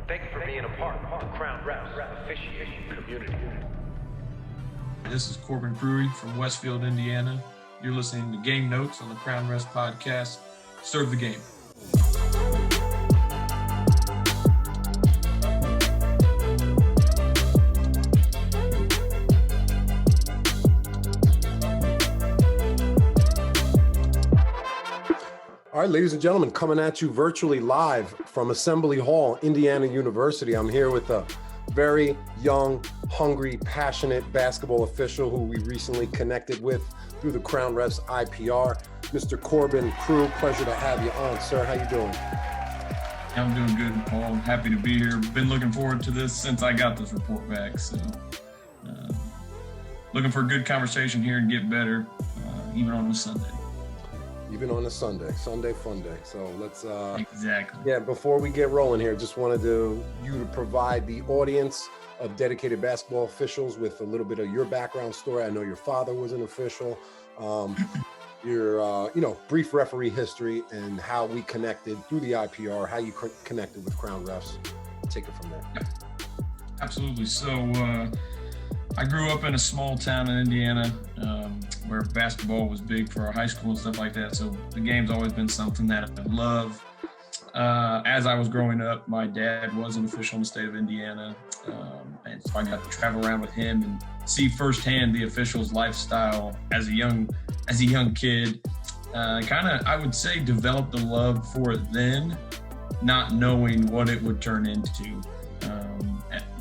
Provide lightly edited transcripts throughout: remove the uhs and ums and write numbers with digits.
Thank you for being a part of the Crown Refs officiating community. This is Korbin Cruea from Westfield, Indiana. You're listening to Game Notes on the Crown Refs podcast. Serve the game. All right, ladies and gentlemen, coming at you virtually live from Assembly Hall, Indiana University. I'm here with a very young, hungry, passionate basketball official who we recently connected with through the Crown Refs IPR, Mr. Korbin Cruea. Pleasure to have you on, sir. How you doing? I'm doing good, Paul. Happy to be here. Been looking forward to this since I got this report back. So, looking for a good conversation here and get better, even on a Sunday. Even on a Sunday fun day. So let's exactly. Yeah, before we get rolling here, just wanted you to provide the audience of dedicated basketball officials with a little bit of your background story. I know your father was an official. Your brief referee history and how we connected through the IPR, how you connected with Crown Refs. Take it from there. Yeah, absolutely. So I grew up in a small town in Indiana where basketball was big for our high school and stuff like that. So the game's always been something that I love. As I was growing up, my dad was an official in the state of Indiana. And so I got to travel around with him and see firsthand the official's lifestyle as a young kid. I would say, developed the love for it then, not knowing what it would turn into,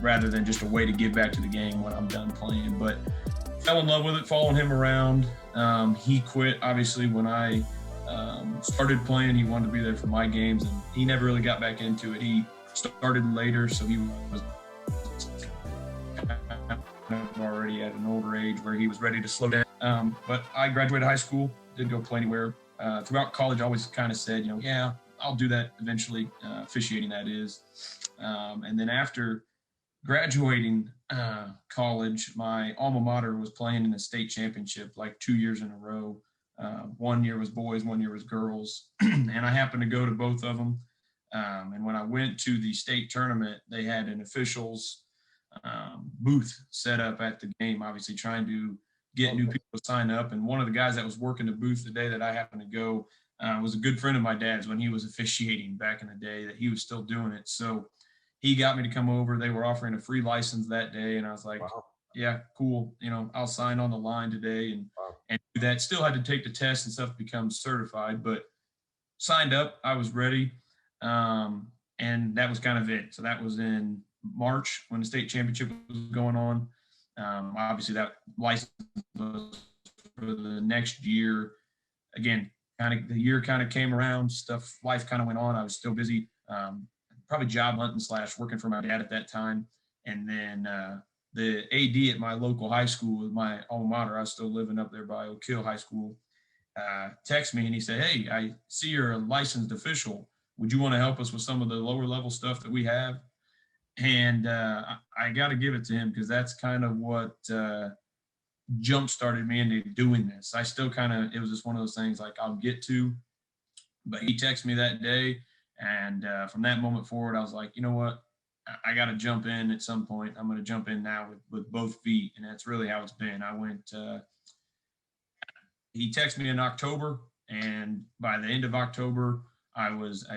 rather than just a way to give back to the game when I'm done playing. But fell in love with it, following him around. He quit, obviously, when I started playing. He wanted to be there for my games, and he never really got back into it. He started later, so he was already at an older age where he was ready to slow down. But I graduated high school, didn't go play anywhere. Throughout college, I always kind of said, yeah, I'll do that eventually, officiating that is. And then after graduating college, my alma mater was playing in a state championship like 2 years in a row. 1 year was boys, 1 year was girls. And I happened to go to both of them. And when I went to the state tournament, they had an officials booth set up at the game, obviously trying to get new people to sign up. And one of the guys that was working the booth the day that I happened to go was a good friend of my dad's when he was officiating back in the day, that he was still doing it. So he got me to come over. They were offering a free license that day. And I was like, wow. Yeah, cool. I'll sign on the line today and do that. Still had to take the test and stuff to become certified, but signed up. I was ready. And that was kind of it. So that was in March when the state championship was going on. Obviously that license was for the next year. Again, the year came around, life kind of went on. I was still busy, probably job hunting / working for my dad at that time. And then the AD at my local high school, my alma mater, I was still living up there by Oak Hill High School, texted me and he said, "Hey, I see you're a licensed official. Would you want to help us with some of the lower level stuff that we have?" And I got to give it to him, because that's kind of what jump started me into doing this. I still it was just one of those things like I'll get to, but he texted me that day. And from that moment forward, I was like, you know what? I got to jump in at some point. I'm going to jump in now with both feet. And that's really how it's been. He texted me in October, and by the end of October, I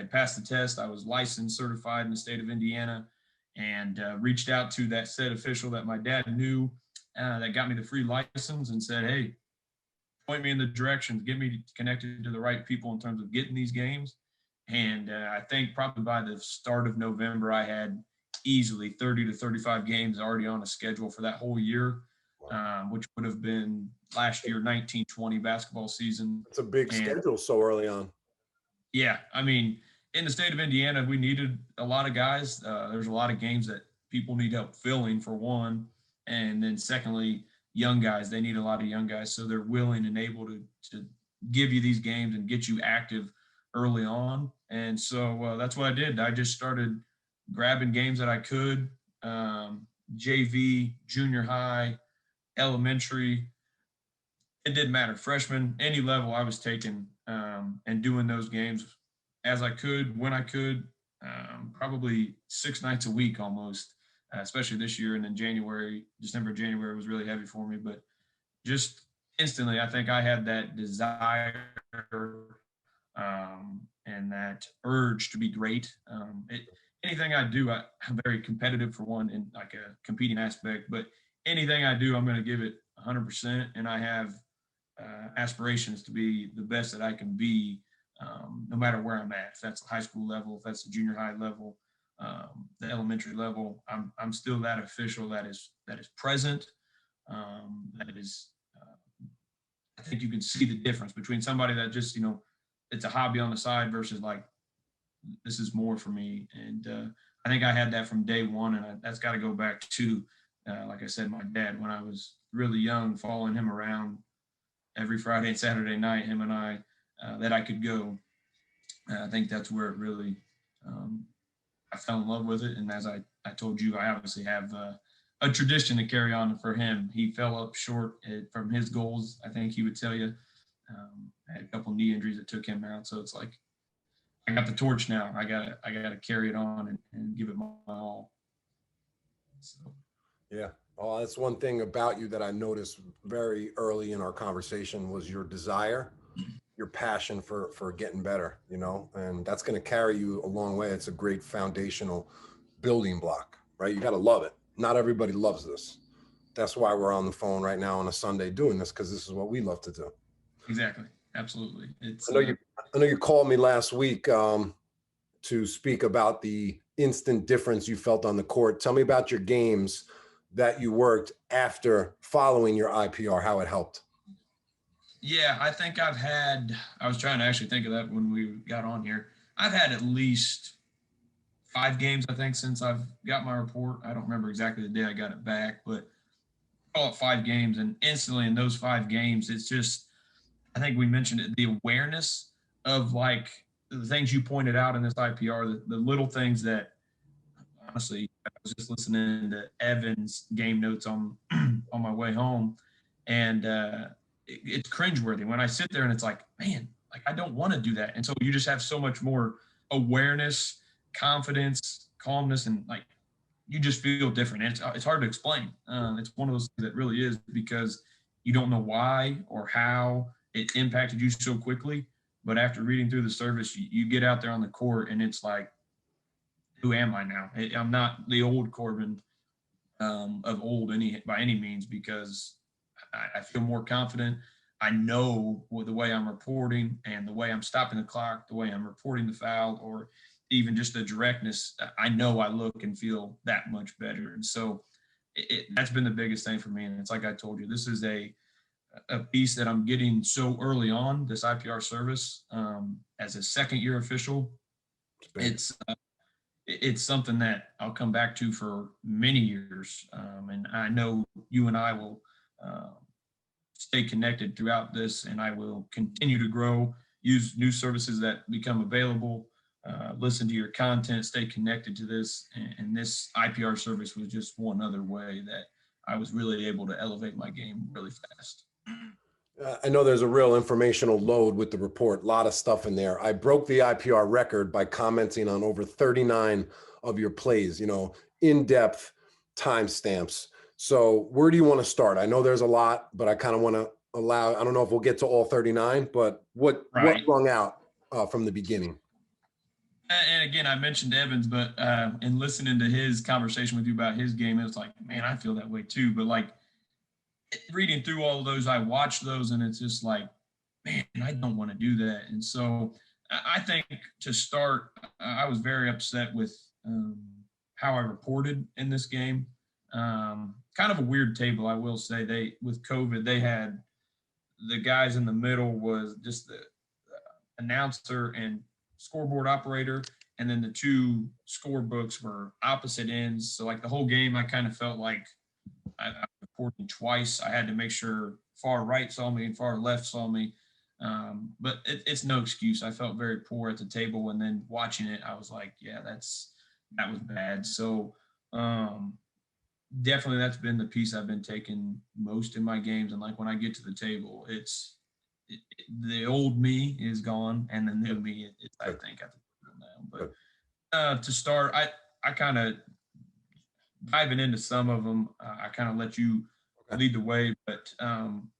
passed the test. I was licensed, certified in the state of Indiana, and reached out to that said official that my dad knew that got me the free license and said, "Hey, point me in the directions, get me connected to the right people in terms of getting these games." And I think probably by the start of November, I had easily 30 to 35 games already on a schedule for that whole year, which would have been last year, 19-20 basketball season. It's a big schedule so early on. Yeah, I mean, in the state of Indiana, we needed a lot of guys. There's a lot of games that people need help filling, for one. And then secondly, young guys, they need a lot of young guys. So they're willing and able to give you these games and get you active early on. And so that's what I did. I just started grabbing games that I could, JV, junior high, elementary. It didn't matter. Freshman, any level I was taking and doing those games as I could, when I could. probably 6 nights a week almost, especially this year. And then December, January was really heavy for me. But just instantly, I think I had that desire and that urge to be great. Anything I do, I'm very competitive for one in like a competing aspect, but anything I do, I'm going to give it 100%. And I have aspirations to be the best that I can be, no matter where I'm at. If that's the high school level, if that's the junior high level, the elementary level, I'm still that official that is present. That is, I think you can see the difference between somebody that just, it's a hobby on the side versus like, this is more for me. And I think I had that from day one. And that's got to go back to, like I said, my dad, when I was really young, following him around every Friday and Saturday night, him and I, that I could go. I think that's where it really, I fell in love with it. And as I told you, I obviously have a tradition to carry on for him. He fell up short from his goals. I think he would tell you. I had a couple knee injuries that took him out. So it's like, I got the torch now. I gotta carry it on and give it my all. So. Yeah. Oh, that's one thing about you that I noticed very early in our conversation was your desire, your passion for getting better, and that's going to carry you a long way. It's a great foundational building block, right? You got to love it. Not everybody loves this. That's why we're on the phone right now on a Sunday doing this, because this is what we love to do. Exactly. Absolutely. I know you called me last week to speak about the instant difference you felt on the court. Tell me about your games that you worked after following your IPR, how it helped. Yeah, I think I was trying to actually think of that when we got on here. I've had at least 5 games, I think, since I've got my report. I don't remember exactly the day I got it back, but call it 5 games. And instantly in those 5 games, it's just, I think we mentioned it, the awareness of like the things you pointed out in this IPR, the little things that, honestly, I was just listening to Evan's game notes on my way home, and it's cringeworthy when I sit there and it's like, man, like I don't want to do that. And so you just have so much more awareness, confidence, calmness, and like you just feel different. And it's hard to explain. It's one of those things that really is, because you don't know why or how it impacted you so quickly. But after reading through the service, you get out there on the court and it's like, who am I now? I'm not the old Korbin of old by any means, because I feel more confident. I know the way I'm reporting and the way I'm stopping the clock, the way I'm reporting the foul, or even just the directness. I know I look and feel that much better. And so that's been the biggest thing for me. And it's like I told you, this is a piece that I'm getting so early on, this IPR service, as a second-year official. It's something that I'll come back to for many years. And I know you and I will stay connected throughout this, and I will continue to grow, use new services that become available, listen to your content, stay connected to this. And this IPR service was just one other way that I was really able to elevate my game really fast. I know there's a real informational load with the report, a lot of stuff in there. I broke the IPR record by commenting on over 39 of your plays, in-depth timestamps. So where do you want to start? I know there's a lot, but I kind of want to I don't know if we'll get to all 39, but what rung out from the beginning? And again, I mentioned Evans, but in listening to his conversation with you about his game, it was like, man, I feel that way too. But like reading through all of those, I watched those, and it's just like, man, I don't want to do that. And so I think to start, I was very upset with how I reported in this game. Kind of a weird table, I will say. With COVID, they had the guys in the middle was just the announcer and scoreboard operator, and then the 2 scorebooks were opposite ends. So like the whole game, I kind of felt like I was reporting twice. I had to make sure far right saw me and far left saw me. But it's no excuse. I felt very poor at the table, and then watching it, I was like, yeah, that was bad. So definitely that's been the piece I've been taking most in my games. And like when I get to the table, the old me is gone, and the new me, I think, at the table now. But To start, I kind of diving into some of them. I kind of let you Okay. lead the way, but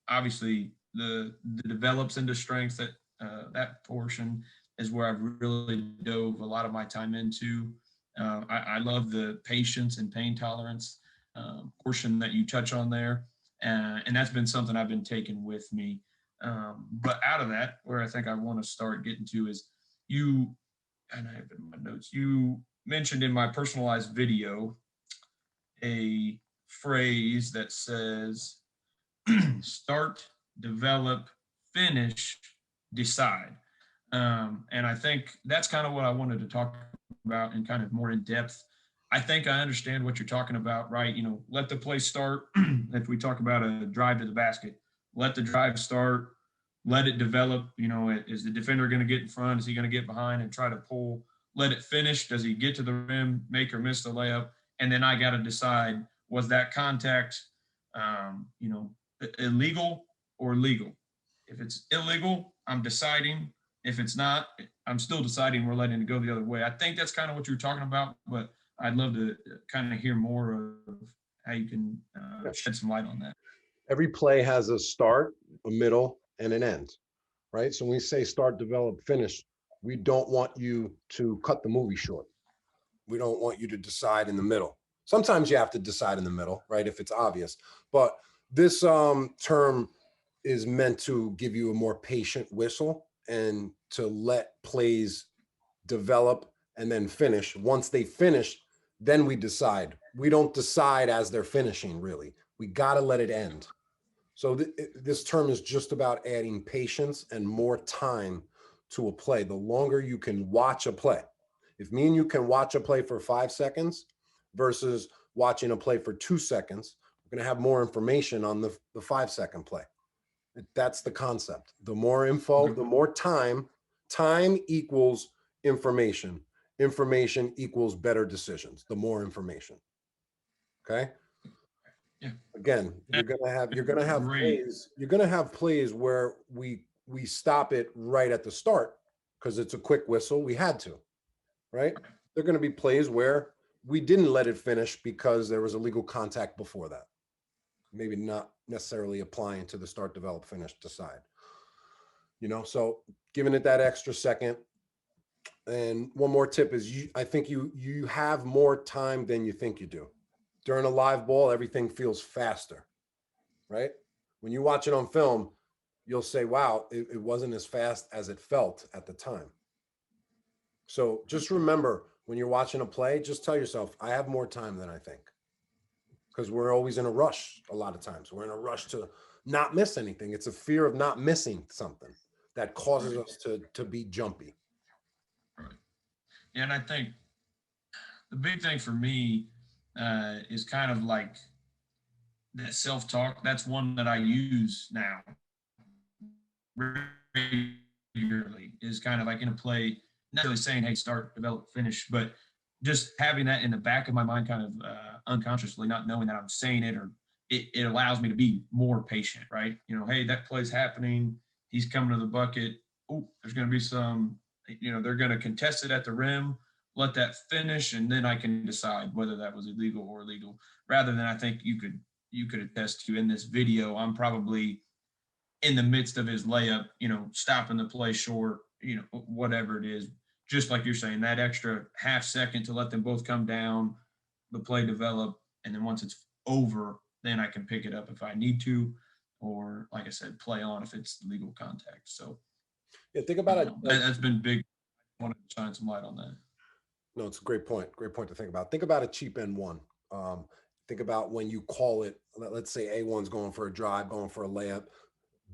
obviously the develops into strengths that portion is where I've really dove a lot of my time into. I love the patience and pain tolerance portion that you touch on there, and that's been something I've been taking with me. But out of that, where I think I want to start getting to is you, and I have it in my notes. You mentioned in my personalized video a phrase that says start, develop, finish, decide. And I think that's kind of what I wanted to talk about and kind of more in depth. I think I understand what you're talking about, right? You know, let the play start. If we talk about a drive to the basket, let the drive start, let it develop. You know, is the defender going to get in front? Is he going to get behind and try to pull? Let it finish. Does he get to the rim, make or miss the layup? And then I got to decide, was that contact, you know, illegal or legal? If it's illegal, I'm deciding. If it's not, I'm still deciding we're letting it go the other way. I think that's kind of what you're talking about, but I'd love to kind of hear more of how you can Yeah. shed some light on that. Every play has a start, a middle, and an end, right? So when we say start, develop, finish, we don't want you to cut the movie short. We don't want you to decide in the middle. Sometimes you have to decide in the middle, right? If it's obvious. But this term is meant to give you a more patient whistle and to let plays develop and then finish. Once they finish, then we decide. We don't decide as they're finishing, really. We got to let it end. So this term is just about adding patience and more time to a play. The longer you can watch a play, if me and you can watch a play for 5 seconds versus watching a play for 2 seconds, we're going to have more information on the 5 second play. That's the concept. The more info, the more time. Time equals information. Information equals better decisions. The more information. Okay. Yeah. Again, you're gonna have Great. plays where we stop it right at the start because it's a quick whistle. We had to, right? They're gonna be plays where we didn't let it finish because there was illegal contact before that. Maybe not necessarily applying to the start, develop, finish, decide. You know, so giving it that extra second. And one more tip is I think you have more time than you think you do. During a live ball, everything feels faster, right? When you watch it on film, you'll say, wow, it wasn't as fast as it felt at the time. So just remember when you're watching a play, just tell yourself, I have more time than I think. Because we're always in a rush a lot of times. We're in a rush to not miss anything. It's a fear of not missing something that causes us to be jumpy. Right. Yeah, and I think the big thing for me is kind of like that self-talk. That's one that I use now regularly. Is kind of like in a play, not really saying, "Hey, start, develop, finish," but just having that in the back of my mind, kind of unconsciously, not knowing that I'm saying it, or it allows me to be more patient, right? You know, hey, that play's happening. He's coming to the bucket. Oh, there's going to be some. You know, they're going to contest it at the rim. Let that finish, and then I can decide whether that was illegal or legal. Rather than I think you could attest to in this video, I'm probably in the midst of his layup, you know, stopping the play short, you know, whatever it is, just like you're saying, that extra half second to let them both come down, the play develop, and then once it's over, then I can pick it up if I need to, or like I said, play on if it's legal contact. So Yeah, think about it. That's been big. I wanted to shine some light on that. No, it's a great point. Great point to think about. Think about a cheap N1. Think about when you call it, let's say A1's going for a drive, going for a layup,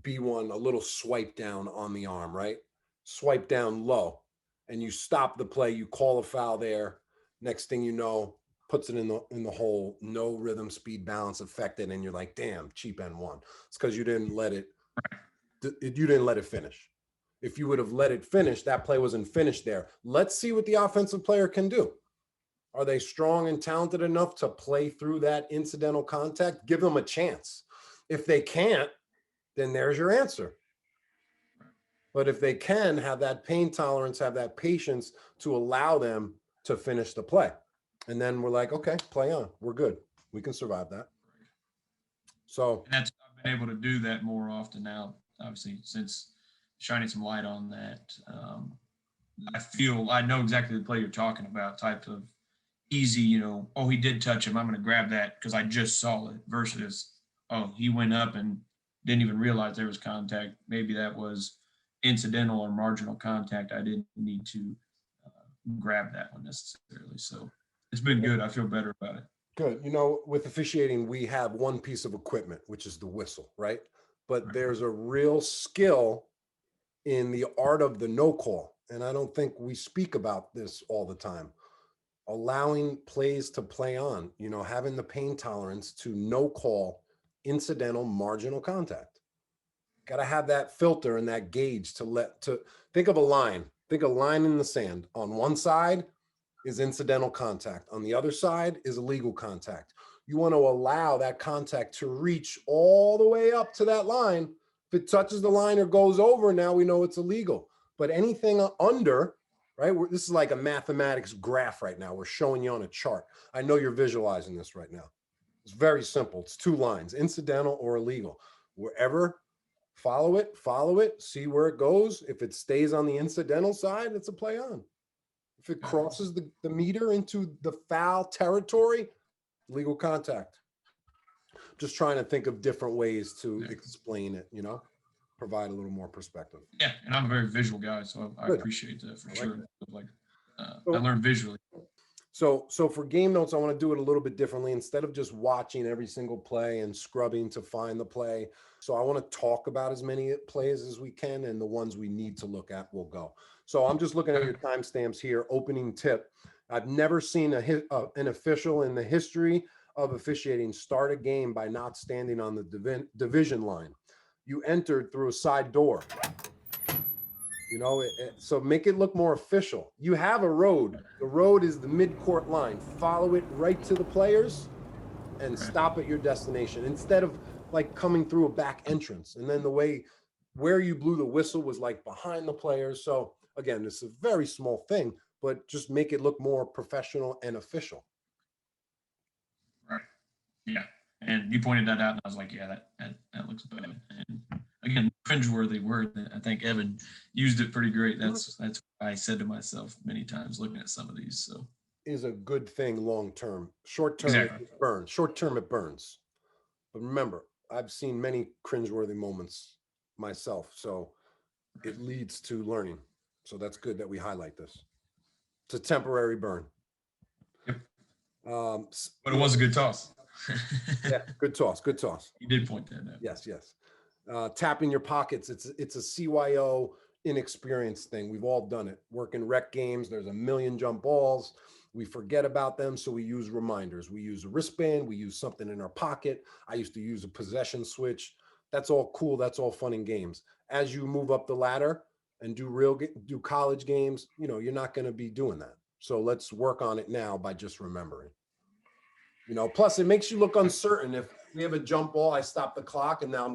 B1 a little swipe down on the arm, right? Swipe down low, and you stop the play. You call a foul there. Next thing you know, puts it in the hole. No rhythm, speed, balance affected, and you're like, damn, cheap N1. It's because you didn't let it. You didn't let it finish. If you would have let it finish, that play wasn't finished there. Let's see what the offensive player can do. Are they strong and talented enough to play through that incidental contact? Give them a chance. If they can't, then there's your answer. But if they can have that pain tolerance, have that patience to allow them to finish the play. And then we're like, okay, play on. We're good. We can survive that. So And that's I've been able to do that more often now, obviously, since shining some light on that. I know exactly the play you're talking about, type of easy, oh, he did touch him, I'm going to grab that because I just saw it, versus, oh, he went up and didn't even realize there was contact. Maybe that was incidental or marginal contact. I didn't need to grab that one necessarily. So it's been good. I feel better about it. good. With officiating, we have one piece of equipment, which is the whistle, right? But there's a real skill in the art of the no call. And I don't think we speak about this all the time. Allowing plays to play on, having the pain tolerance to no call incidental marginal contact. Got to have that filter and that gauge to think of a line. Think a line in the sand. On one side is incidental contact. On the other side is illegal contact. You want to allow that contact to reach all the way up to that line. If it touches the line or goes over, now we know it's illegal. But anything under, right? This is like a mathematics graph right now. We're showing you on a chart. I know you're visualizing this right now. It's very simple. It's 2 lines, incidental or illegal. Wherever, follow it, see where it goes. If it stays on the incidental side, it's a play on. If it crosses the meter into the foul territory, legal contact. Just trying to think of different ways to explain it, provide a little more perspective. Yeah, and I'm a very visual guy, so I appreciate that for sure. I learned visually. So for game notes, I want to do it a little bit differently. Instead of just watching every single play and scrubbing to find the play. So I want to talk about as many plays as we can, and the ones we need to look at will go. So I'm just looking at your timestamps here. Opening tip. I've never seen an official in the history of officiating start a game by not standing on the division line. You entered through a side door. So make it look more official. You have a road. The road is the mid-court line. Follow it right to the players and stop at your destination instead of like coming through a back entrance. And then the way where you blew the whistle was like behind the players. So again, this is a very small thing, but just make it look more professional and official. Right. Yeah. And you pointed that out, and I was like, yeah, that looks bad. And again, cringeworthy word. I think Evan used it pretty great. That's what I said to myself many times looking at some of these. So is a good thing long term. Short term, exactly. It burns. Short term, it burns. But remember, I've seen many cringeworthy moments myself, so it leads to learning. So that's good that we highlight this. It's a temporary burn. Yep. But it was a good toss. Yeah, good toss. Good toss. You did point that out. Yes. Tapping your pockets. It's a CYO inexperienced thing. We've all done it. Working rec games, there's a million jump balls. We forget about them, so we use reminders. We use a wristband. We use something in our pocket. I used to use a possession switch. That's all cool. That's all fun and games. As you move up the ladder and do college games, you're not going to be doing that. So let's work on it now by just remembering. Plus it makes you look uncertain. If we have a jump ball, I stop the clock and now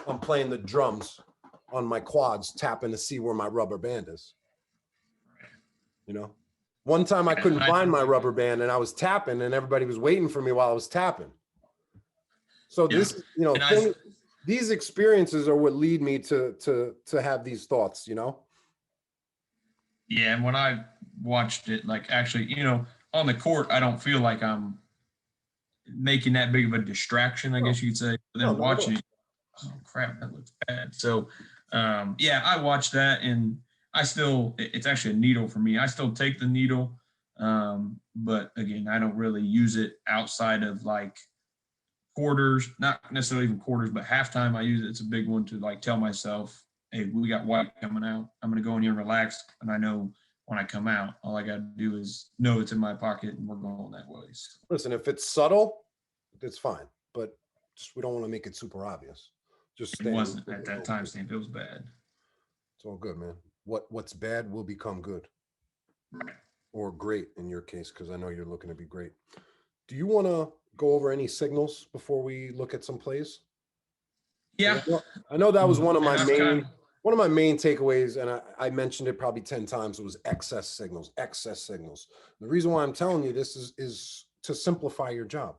I'm playing the drums on my quads, tapping to see where my rubber band is. One time I couldn't find my rubber band and I was tapping and everybody was waiting for me while I was tapping. So this, these experiences are what lead me to have these thoughts, Yeah. And when I watched it, on the court, I don't feel like I'm making that big of a distraction, I guess you could say. But then watching it, oh crap, that looks bad. So I watched that, and it's actually a needle for me. I still take the needle, but again, I don't really use it outside of like quarters, not necessarily even quarters, but halftime. I use it. It's a big one to tell myself, hey, we got white coming out. I'm going to go in here and relax, and I know when I come out, all I got to do is know it's in my pocket and we're going that way. So. Listen, if it's subtle, it's fine, but we don't want to make it super obvious. It wasn't at that timestamp. It was bad. It's all good, man. What's bad will become good. Right. Or great in your case, because I know you're looking to be great. Do you want to go over any signals before we look at some plays? Yeah. I know that was one of my main One of my main takeaways, and I mentioned it probably 10 times, was excess signals, excess signals. The reason why I'm telling you this is to simplify your job.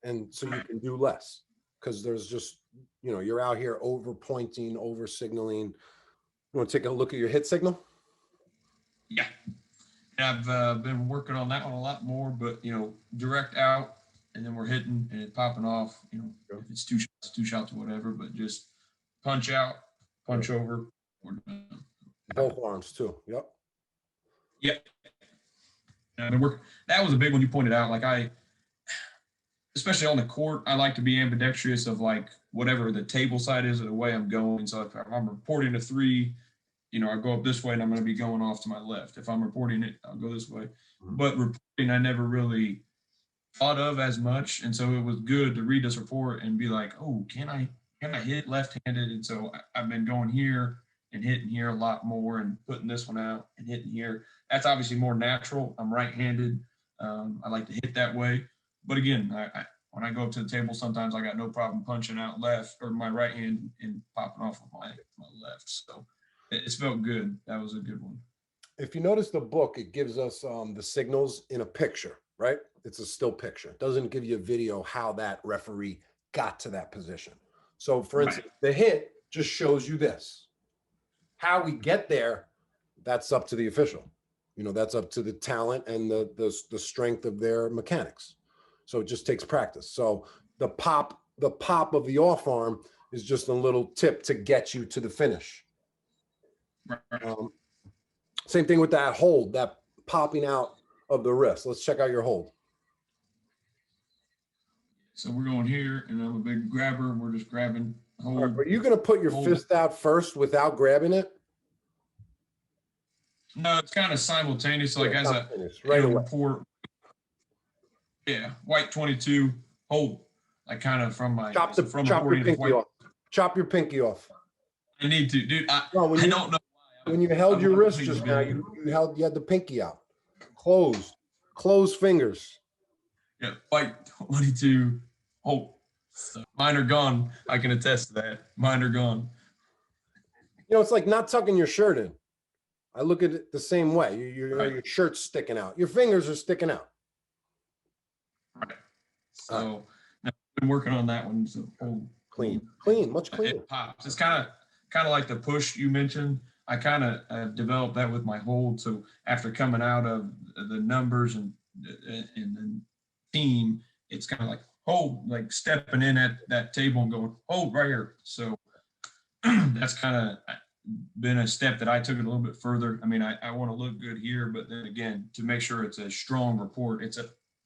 And so you can do less, because there's just, you're out here over pointing, over signaling. You want to take a look at your hit signal? Yeah. And I've been working on that one a lot more, but, direct out, and then we're hitting and it popping off, if it's two shots or whatever, but just punch out, punch over. We're done. Both arms too. Yep. Yep. And that was a big one you pointed out. Like especially on the court, I like to be ambidextrous of like whatever the table side is or the way I'm going. So if I'm reporting a three, I go up this way and I'm going to be going off to my left. If I'm reporting it, I'll go this way. But reporting, I never really thought of as much. And so it was good to read this report and be like, oh, can I hit left-handed? And so I've been going here and hitting here a lot more and putting this one out and hitting here. That's obviously more natural. I'm right-handed. I like to hit that way. But again, when I go up to the table, sometimes I got no problem punching out left or my right hand and popping off with my left. So it's felt good. That was a good one. If you notice the book, it gives us the signals in a picture, right? It's a still picture. It doesn't give you a video how that referee got to that position. So for instance, the hit just shows you this. How we get there, that's up to the official. That's up to the talent and the strength of their mechanics. So it just takes practice. So the pop of the off arm is just a little tip to get you to the finish. Same thing with that hold, that popping out of the wrist. Let's check out your hold. So we're going here, and I'm a big grabber, and we're just grabbing. Hold. Right, are you going to put your fist out first without grabbing it? No, it's kind of simultaneous. Like as a report. Yeah, white 22, hold. Like kind of from my chop your pinky off. Chop your pinky off. I need to, dude. I don't know. When you held your wrist just now, you had the pinky out. Closed fingers. Yeah, white 22, hold. So mine are gone. I can attest to that. Mine are gone. It's like not tucking your shirt in. I look at it the same way. Your shirt's sticking out. Your fingers are sticking out. Right. So I've been working on that one. So hold. Clean, much cleaner. It pops. It's kind of like the push you mentioned. I kind of developed that with my hold. So after coming out of the numbers and the team, it's kind of like hold, like stepping in at that table and going hold right here. So that's kind of been a step that I took it a little bit further. I mean, I want to look good here, but then again, to make sure it's a strong report, it's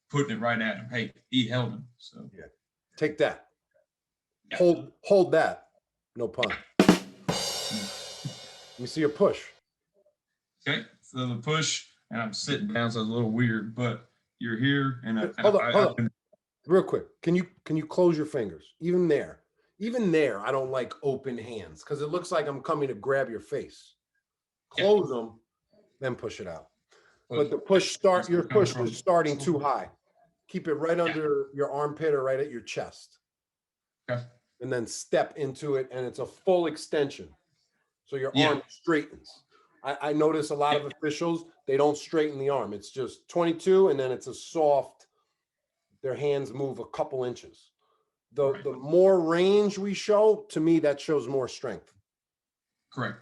putting it right at him. Hey, he held him. So yeah, take that. Yeah. Hold that. No pun. Let me see your push. Okay, so the push, and I'm sitting down, so it's a little weird, but you're here, and hold on. Real quick. Can you close your fingers? Even there, I don't like open hands because it looks like I'm coming to grab your face. Close them, then push it out. But your push was starting too high. Keep it right under your armpit or right at your chest. Okay. And then step into it, and it's a full extension. So your arm straightens. I notice a lot of officials, they don't straighten the arm. It's just 22, and then it's a soft, their hands move a couple inches. The more range we show, to me, that shows more strength. Correct.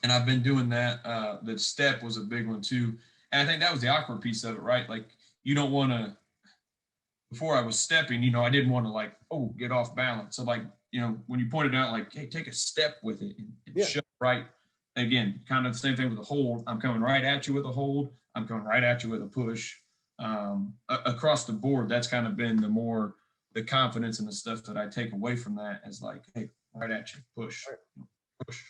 And I've been doing that. The step was a big one too. And I think that was the awkward piece of it, right? Like you don't want to, before I was stepping, I didn't want to get off balance. So when you pointed out hey, take a step with it and show right. Again, kind of the same thing with the hold. I'm coming right at you with a hold. I'm coming right at you with a push. Across the board, that's kind of been the confidence and the stuff that I take away from that as hey, right at you, push. Push.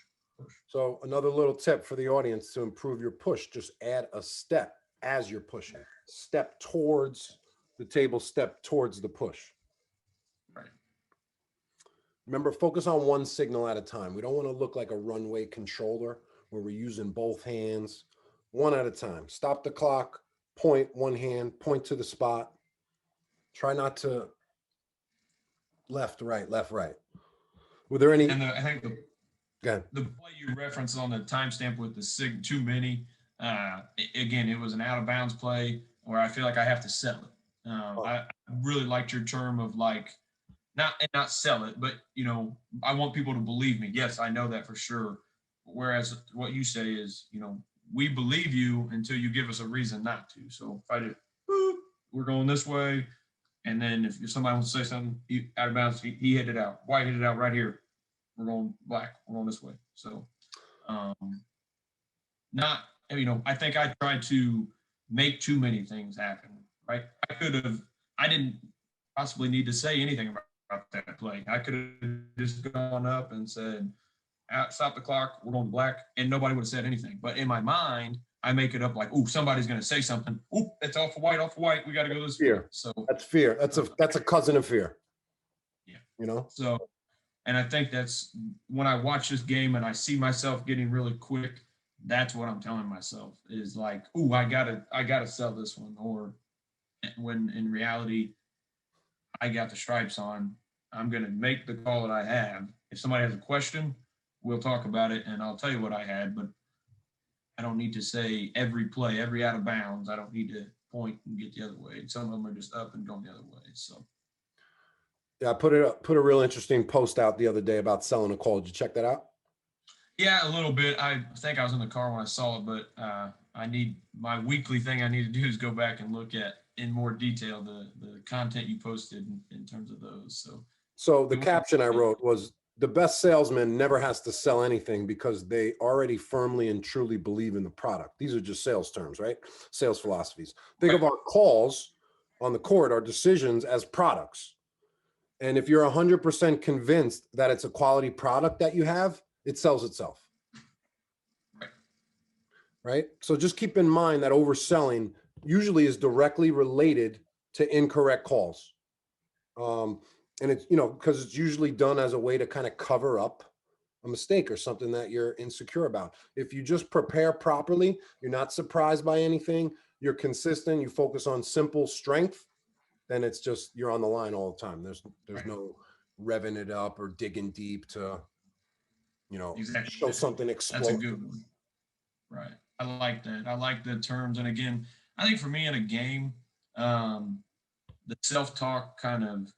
So another little tip for the audience to improve your push, just add a step as you're pushing. Step towards the table, step towards the push. Right. Remember, focus on one signal at a time. We don't want to look like a runway controller where we're using both hands. One at a time. Stop the clock, point one hand, point to the spot. Try not to left, right. Were there any? And I think Again, The play you referenced on the timestamp with the too many, again, it was an out of bounds play where I feel like I have to sell it. I really liked your term of like, not sell it, but I want people to believe me. Yes, I know that for sure. Whereas what you say is, we believe you until you give us a reason not to. So if I did, we're going this way, and then if somebody wants to say something out of bounds, he hit it out. White hit it out right here. We're going black. We're going this way. So, not I think I tried to make too many things happen. Right? I didn't possibly need to say anything about that play. I could have just gone up and said, stop the clock, we're going black, and nobody would have said anything. But in my mind, I make it up like, oh, somebody's going to say something. Oh, it's off of white. We got to go this way. So that's fear. That's a cousin of fear. Yeah. So, and I think that's when I watch this game and I see myself getting really quick. That's what I'm telling myself is like, oh, I gotta sell this one. Or when in reality, I got the stripes on. I'm going to make the call that I have. If somebody has a question, we'll talk about it, and I'll tell you what I had, but I don't need to say every play, every out of bounds. I don't need to point and get the other way. Some of them are just up and going the other way. So, yeah, I put a real interesting post out the other day about selling a call. Did you check that out? Yeah, a little bit. I think I was in the car when I saw it, but I need my weekly thing I need to do is go back and look at in more detail the content you posted in terms of those. So the caption I wrote was, the best salesman never has to sell anything because they already firmly and truly believe in the product. These are just sales terms, right? Sales philosophies. Think of our calls on the court, our decisions as products. And if you're 100% convinced that it's a quality product that you have, it sells itself. Right? So just keep in mind that overselling usually is directly related to incorrect calls. And it's, because it's usually done as a way to kind of cover up a mistake or something that you're insecure about. If you just prepare properly, you're not surprised by anything, you're consistent, you focus on simple strength, then it's just, you're on the line all the time. There's no revving it up or digging deep to, exactly. show something explode. That's a good one. Right. I like that. I like the terms. And again, I think for me in a game, the self-talk kind of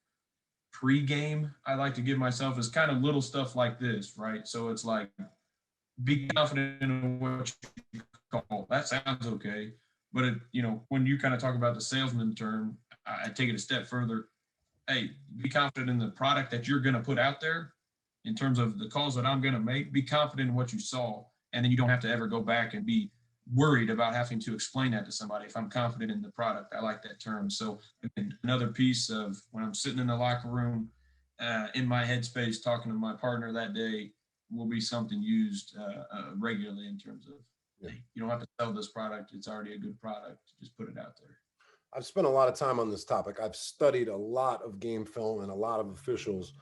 pre-game I like to give myself is kind of little stuff like this, right? So it's like, be confident in what you call. That sounds okay. But, when you kind of talk about the salesman term, I take it a step further. Hey, be confident in the product that you're going to put out there in terms of the calls that I'm going to make. Be confident in what you saw. And then you don't have to ever go back and be worried about having to explain that to somebody. If I'm confident in the product, I like that term. So another piece of when I'm sitting in the locker room, in my headspace, talking to my partner that day will be something used regularly in terms of, hey, you don't have to sell this product. It's already a good product. Just put it out there. I've spent a lot of time on this topic. I've studied a lot of game film and a lot of officials,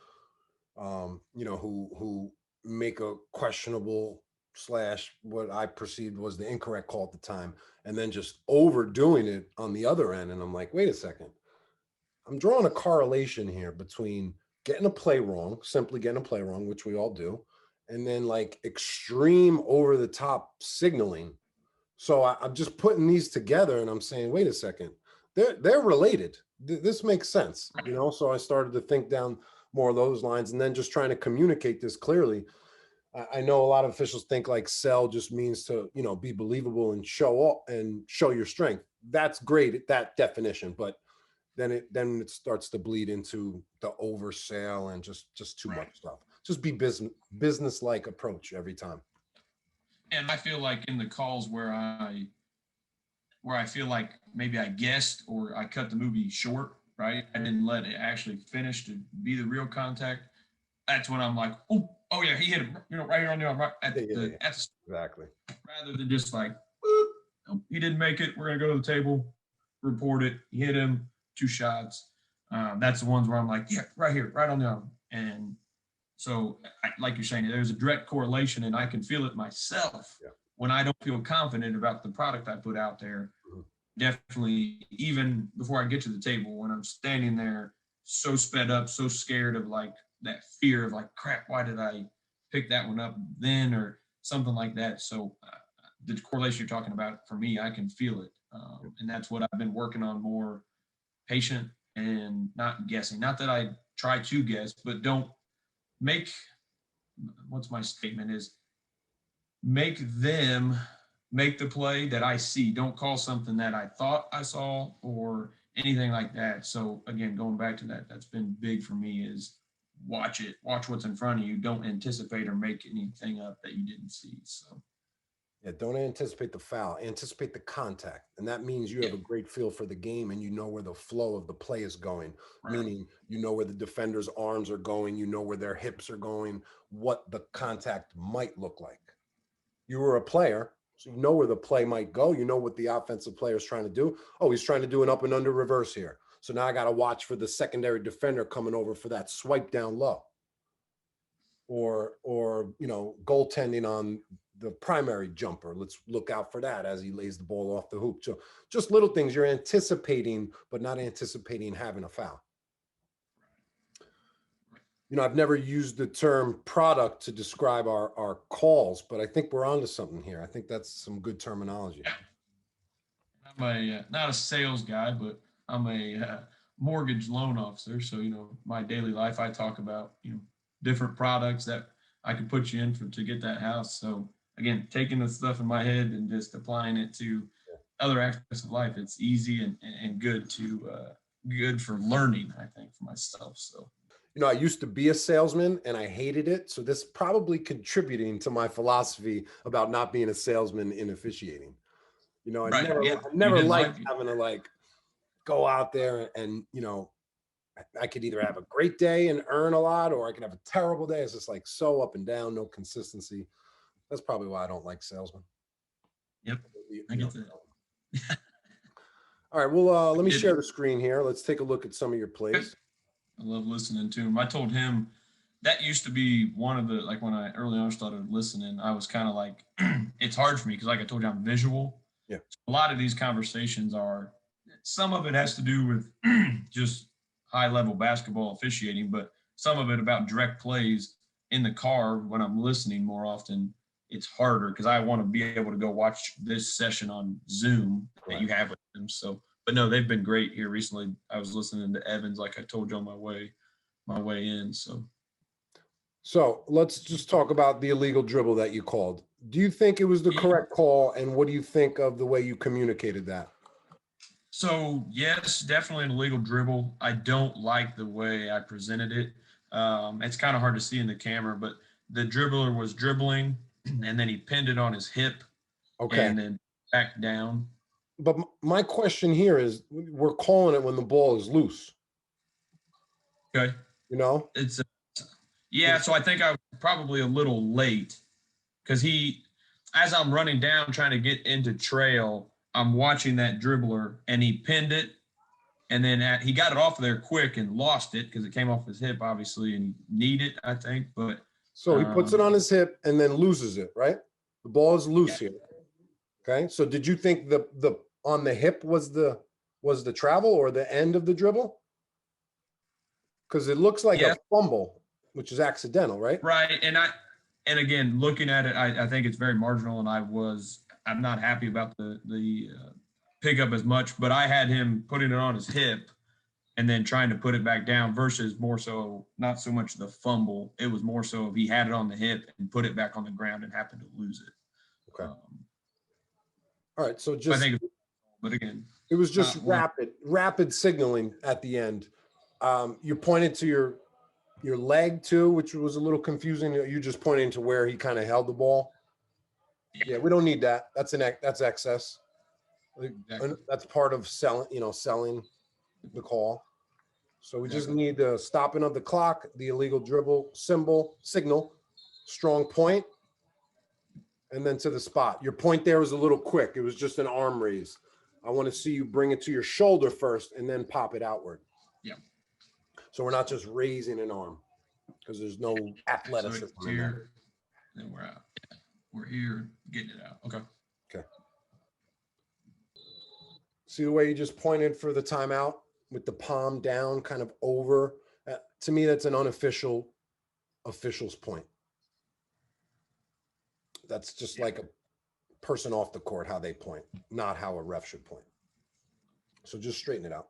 who make a questionable / what I perceived was the incorrect call at the time, and then just overdoing it on the other end. And I'm like, wait a second, I'm drawing a correlation here between getting a play wrong, simply getting a play wrong, which we all do, and then like extreme over the top signaling. So I'm just putting these together and I'm saying, wait a second, they're related. This makes sense, So I started to think down more of those lines, and then just trying to communicate this clearly. I know a lot of officials think like sell just means to, be believable and show your strength. That's great at that definition, but then it starts to bleed into the oversell and just too much stuff. Just be business-like approach every time. And I feel like in the calls where I feel like maybe I guessed or I cut the movie short, right? I didn't let it actually finish to be the real contact. That's when I'm like, oh yeah, he hit him, right here on the arm, right at the exactly. Rather than just like, he didn't make it. We're gonna go to the table, report it. He hit him, 2 shots. That's the ones where I'm like, yeah, right here, right on the arm. And so, like you're saying, there's a direct correlation, and I can feel it myself when I don't feel confident about the product I put out there. Mm-hmm. Definitely, even before I get to the table, when I'm standing there so sped up, so scared of like that fear of like, crap, why did I pick that one up then or something like that. So the correlation you're talking about, for me, I can feel it. And that's what I've been working on more, patient and not guessing. Not that I try to guess, but don't make, what's my statement is, make them make the play that I see. Don't call something that I thought I saw or anything like that. So again, going back to that, that's been big for me is watch it, watch what's in front of you. Don't anticipate or make anything up that you didn't see. So Yeah, don't anticipate the foul, anticipate the contact. And that means you have a great feel for the game and you know where the flow of the play is going, right. meaning you know where the defender's arms are going, you know where their hips are going, what the contact might look like. You were a player, so you know where the play might go. You know what the offensive player is trying to do. Oh, he's trying to do an up and under reverse here. So now I got to watch for the secondary defender coming over for that swipe down low. Or goaltending on the primary jumper. Let's look out for that as he lays the ball off the hoop. So just little things you're anticipating, but not anticipating having a foul. I've never used the term product to describe our calls, but I think we're onto something here. I think that's some good terminology. I'm not a sales guy, but I'm a mortgage loan officer. So, my daily life, I talk about, different products that I could put you in to get that house. So again, taking the stuff in my head and just applying it to other aspects of life, it's easy and good good for learning, I think, for myself. So, I used to be a salesman and I hated it. So this probably contributing to my philosophy about not being a salesman in officiating. I right. never liked having to go out there and, I could either have a great day and earn a lot, or I could have a terrible day. It's just so up and down, no consistency. That's probably why I don't like salesmen. Yep. I get that. All right. Well, let me share the screen here. Let's take a look at some of your plays. I love listening to him. I told him that used to be one of the, when I early on started listening, I was kind of it's hard for me because I told you, I'm visual. Yeah. So a lot of these conversations some of it has to do with just high level basketball officiating, but some of it about direct plays in the car when I'm listening more often. It's harder because I want to be able to go watch this session on Zoom that you have with them. So, but no, they've been great here recently. I was listening to Evans, like I told you on my way in. So let's just talk about the illegal dribble that you called. Do you think it was the correct call? And what do you think of the way you communicated that? So yes, definitely an illegal dribble. I don't like the way I presented it. It's kind of hard to see in the camera, but the dribbler was dribbling and then he pinned it on his hip. Okay. And then back down. But my question here is, we're calling it when the ball is loose. Okay. It's so I think I was probably a little late because as I'm running down trying to get into trail, I'm watching that dribbler and he pinned it, and then he got it off of there quick and lost it because it came off his hip, obviously, and need it, I think. But so he puts it on his hip and then loses it, right? The ball is loose here. Okay. So did you think the on the hip was the travel or the end of the dribble? Because it looks like a fumble, which is accidental, right? Right. And again, looking at it, I think it's very marginal, and I'm not happy about the pickup as much, but I had him putting it on his hip and then trying to put it back down versus more so, not so much the fumble. It was more so if he had it on the hip and put it back on the ground and happened to lose it. Okay. All right. So but again, it was just rapid signaling at the end. You pointed to your leg too, which was a little confusing. You just pointing to where he kind of held the ball. Yeah, we don't need that. That's excess. Exactly. That's part of selling the call. So we just need the stopping of the clock, the illegal dribble signal, strong point, and then to the spot. Your point there was a little quick. It was just an arm raise. I want to see you bring it to your shoulder first and then pop it outward. Yeah. So we're not just raising an arm because there's no athleticism. So here, then we're out. Yeah. We're here getting it out. Okay. See the way you just pointed for the timeout with the palm down, kind of over. To me, that's an official's point. That's just like a person off the court, how they point, not how a ref should point. So just straighten it out.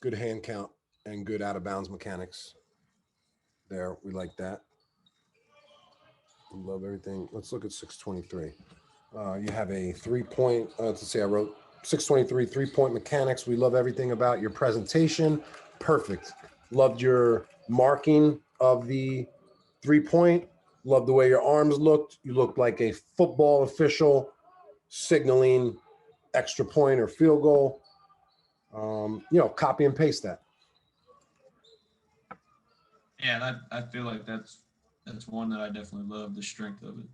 Good hand count and good out of bounds mechanics. There, we like that. Love everything. Let's look at 623. You have a 3-point, let's see, I wrote 623 3-point mechanics. We love everything about your presentation. Perfect. Loved your marking of the 3-point. Loved the way your arms looked. You looked like a football official signaling extra point or field goal. Copy and paste that. Yeah, I feel like that's one that I definitely love, the strength of it.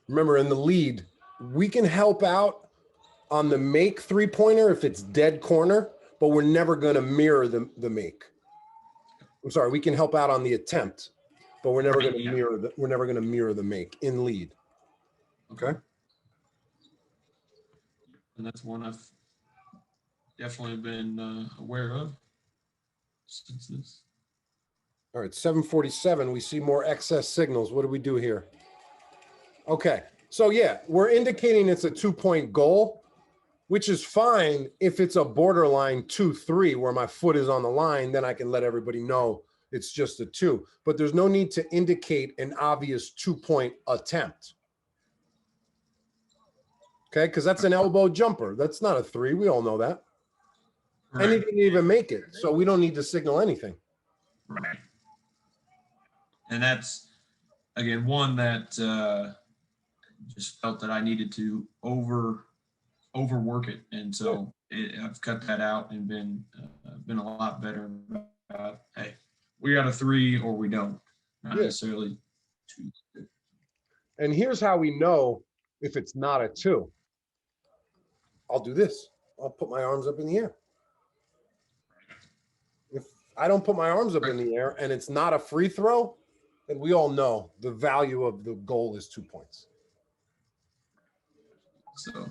Remember, in the lead, we can help out on the make 3-pointer if it's dead corner, but we're never going to mirror the make. I'm sorry, we can help out on the attempt, but we're never going to mirror the make in lead. Okay? And that's one I've definitely been aware of since this. All right, 747, we see more excess signals. What do we do here? Okay, so yeah, we're indicating it's a 2-point goal, which is fine if it's a borderline 2-3 where my foot is on the line, then I can let everybody know it's just a 2. But there's no need to indicate an obvious 2-point attempt. Okay, because that's an elbow jumper. That's not a 3. We all know that. Right. And he didn't even make it, so we don't need to signal anything. Right. And that's, again, one that just felt that I needed to overwork it. And so I've cut that out and been a lot better about, hey, we got a 3 or we don't, not necessarily 2. And here's how we know if it's not a 2. I'll do this. I'll put my arms up in the air. If I don't put my arms up in the air and it's not a free throw, then we all know the value of the goal is 2 points. So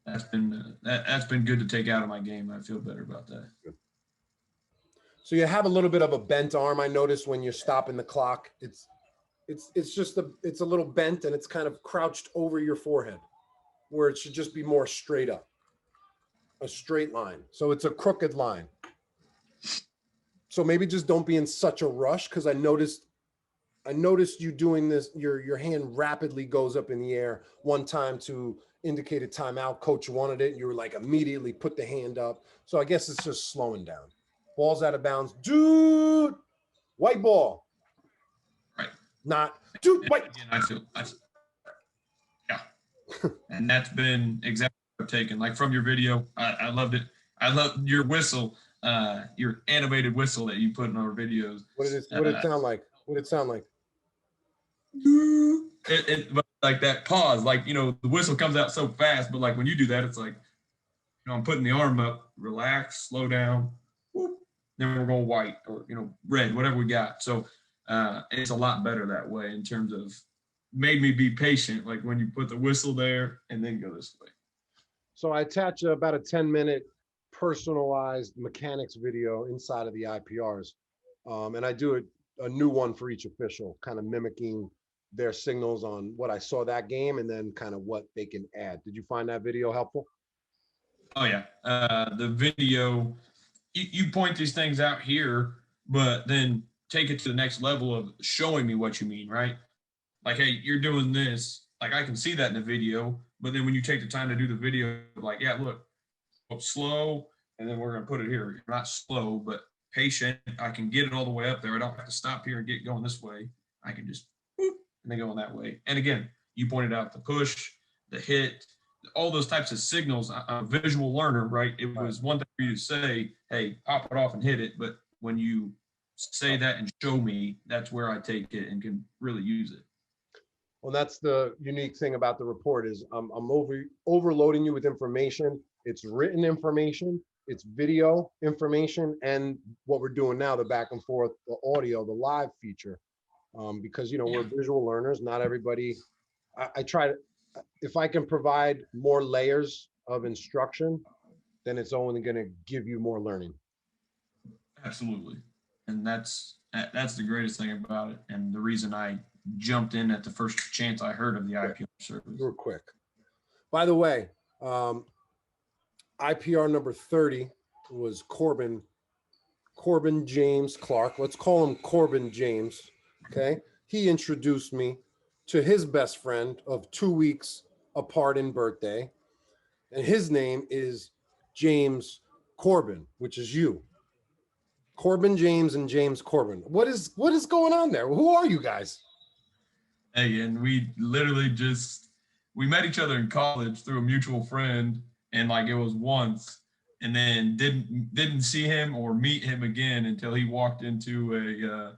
that's been good to take out of my game. I feel better about that. Good. So you have a little bit of a bent arm. I noticed when you're stopping the clock, it's a little bent and it's kind of crouched over your forehead, where it should just be more straight up, a straight line. So it's a crooked line. So maybe just don't be in such a rush, because I noticed you doing this. Your hand rapidly goes up in the air one time to indicate a timeout. Coach wanted it. You were like immediately put the hand up. So I guess it's just slowing down. Ball's out of bounds. Dude, white ball. Right. Not dude, white. Again, yeah. And that's been exactly what I've taken. Like from your video, I loved it. I love your whistle. Your animated whistle that you put in our videos. What did it sound like? What did it sound like? But like that pause, like, the whistle comes out so fast, but like when you do that, it's like, I'm putting the arm up, relax, slow down, whoop, then we're going white or, red, whatever we got. So it's a lot better that way in terms of made me be patient, like when you put the whistle there and then go this way. So I attach about a 10-minute personalized mechanics video inside of the IPRs. And I do a new one for each official, kind of mimicking their signals on what I saw that game and then kind of what they can add. Did you find that video helpful? Oh, yeah. The video, you point these things out here, but then take it to the next level of showing me what you mean, right? Like, hey, you're doing this. Like, I can see that in the video, but then when you take the time to do the video, like, yeah, look, slow, and then we're going to put it here. You're not slow, but patient. I can get it all the way up there. I don't have to stop here and get going this way. I can just whoop, and then go in that way. And again, you pointed out the push, the hit, all those types of signals. I'm a visual learner, right? It was one thing for you to say, hey, pop it off and hit it. But when you say that and show me, that's where I take it and can really use it. Well, that's the unique thing about the report is I'm overloading you with information. It's written information, it's video information, and what we're doing now, the back and forth, the audio, the live feature. Because, we're visual learners. Not everybody, I try to, if I can provide more layers of instruction, then it's only going to give you more learning. Absolutely. And that's the greatest thing about it. And the reason I jumped in at the first chance I heard of the IPR service. You were quick. By the way, IPR number 30 was Corbin James Clark. Let's call him Corbin James. Okay. He introduced me to his best friend of 2 weeks apart in birthday. And his name is James Corbin, which is you. Corbin James and James Corbin. What is going on there? Who are you guys? Hey, and we literally we met each other in college through a mutual friend, and like it was once, and then didn't see him or meet him again until he walked into a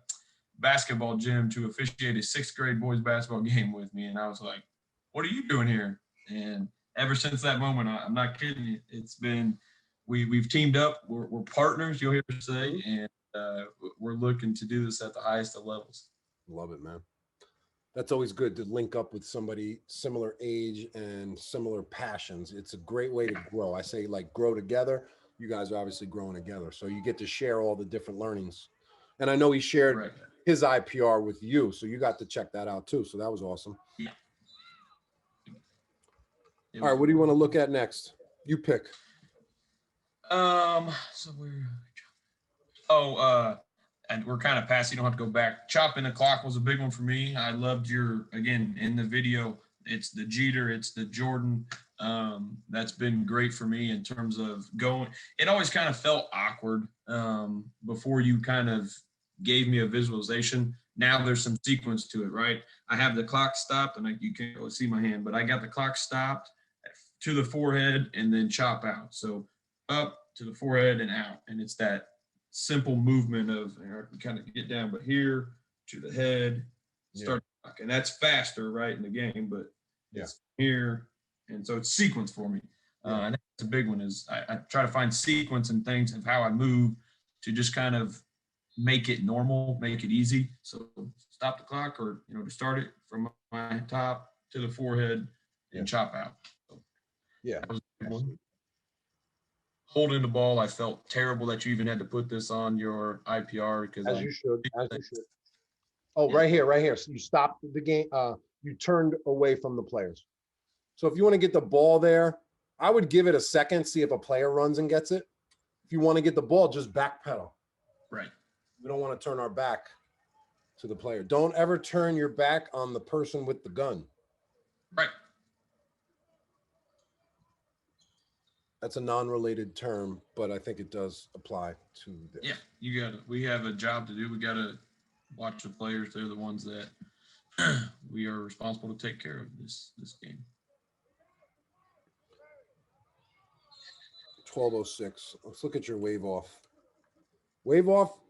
basketball gym to officiate a 6th grade boys basketball game with me, and I was like, "What are you doing here?" And ever since that moment, I'm not kidding you, it's been we've teamed up. We're partners, you'll hear us say, and we're looking to do this at the highest of levels. Love it, man. That's always good to link up with somebody similar age and similar passions. It's a great way to grow. I say like grow together. You guys are obviously growing together. So you get to share all the different learnings. And I know he shared his IPR with you. So you got to check that out too. So that was awesome. Yeah. All right. What do you want to look at next? You pick. So and we're kind of past, you don't have to go back. Chopping the clock was a big one for me. I loved again, in the video, it's the Jeter, it's the Jordan. That's been great for me in terms of going. It always kind of felt awkward before you kind of gave me a visualization. Now there's some sequence to it, right? I have the clock stopped, and you can't really see my hand, but I got the clock stopped to the forehead and then chop out. So up to the forehead and out. And it's that simple movement of kind of get down, but here to the head, start, and that's faster, right, in the game, but it's here, and so it's sequence for me. And that's a big one. Is I try to find sequence and things of how I move to just kind of make it normal, make it easy. So stop the clock, or to start it from my top to the forehead and chop out. So that was a big one. Holding the ball, I felt terrible that you even had to put this on your IPR because as you should. Oh, right here. So you stopped the game. You turned away from the players. So if you want to get the ball there, I would give it a second, see if a player runs and gets it. If you want to get the ball, just backpedal. Right. We don't want to turn our back to the player. Don't ever turn your back on the person with the gun. Right. That's a non-related term, but I think it does apply to this. Yeah, we have a job to do. We got to watch the players. They're the ones that we are responsible to take care of this game. 12:06. Let's look at your wave off. Wave off,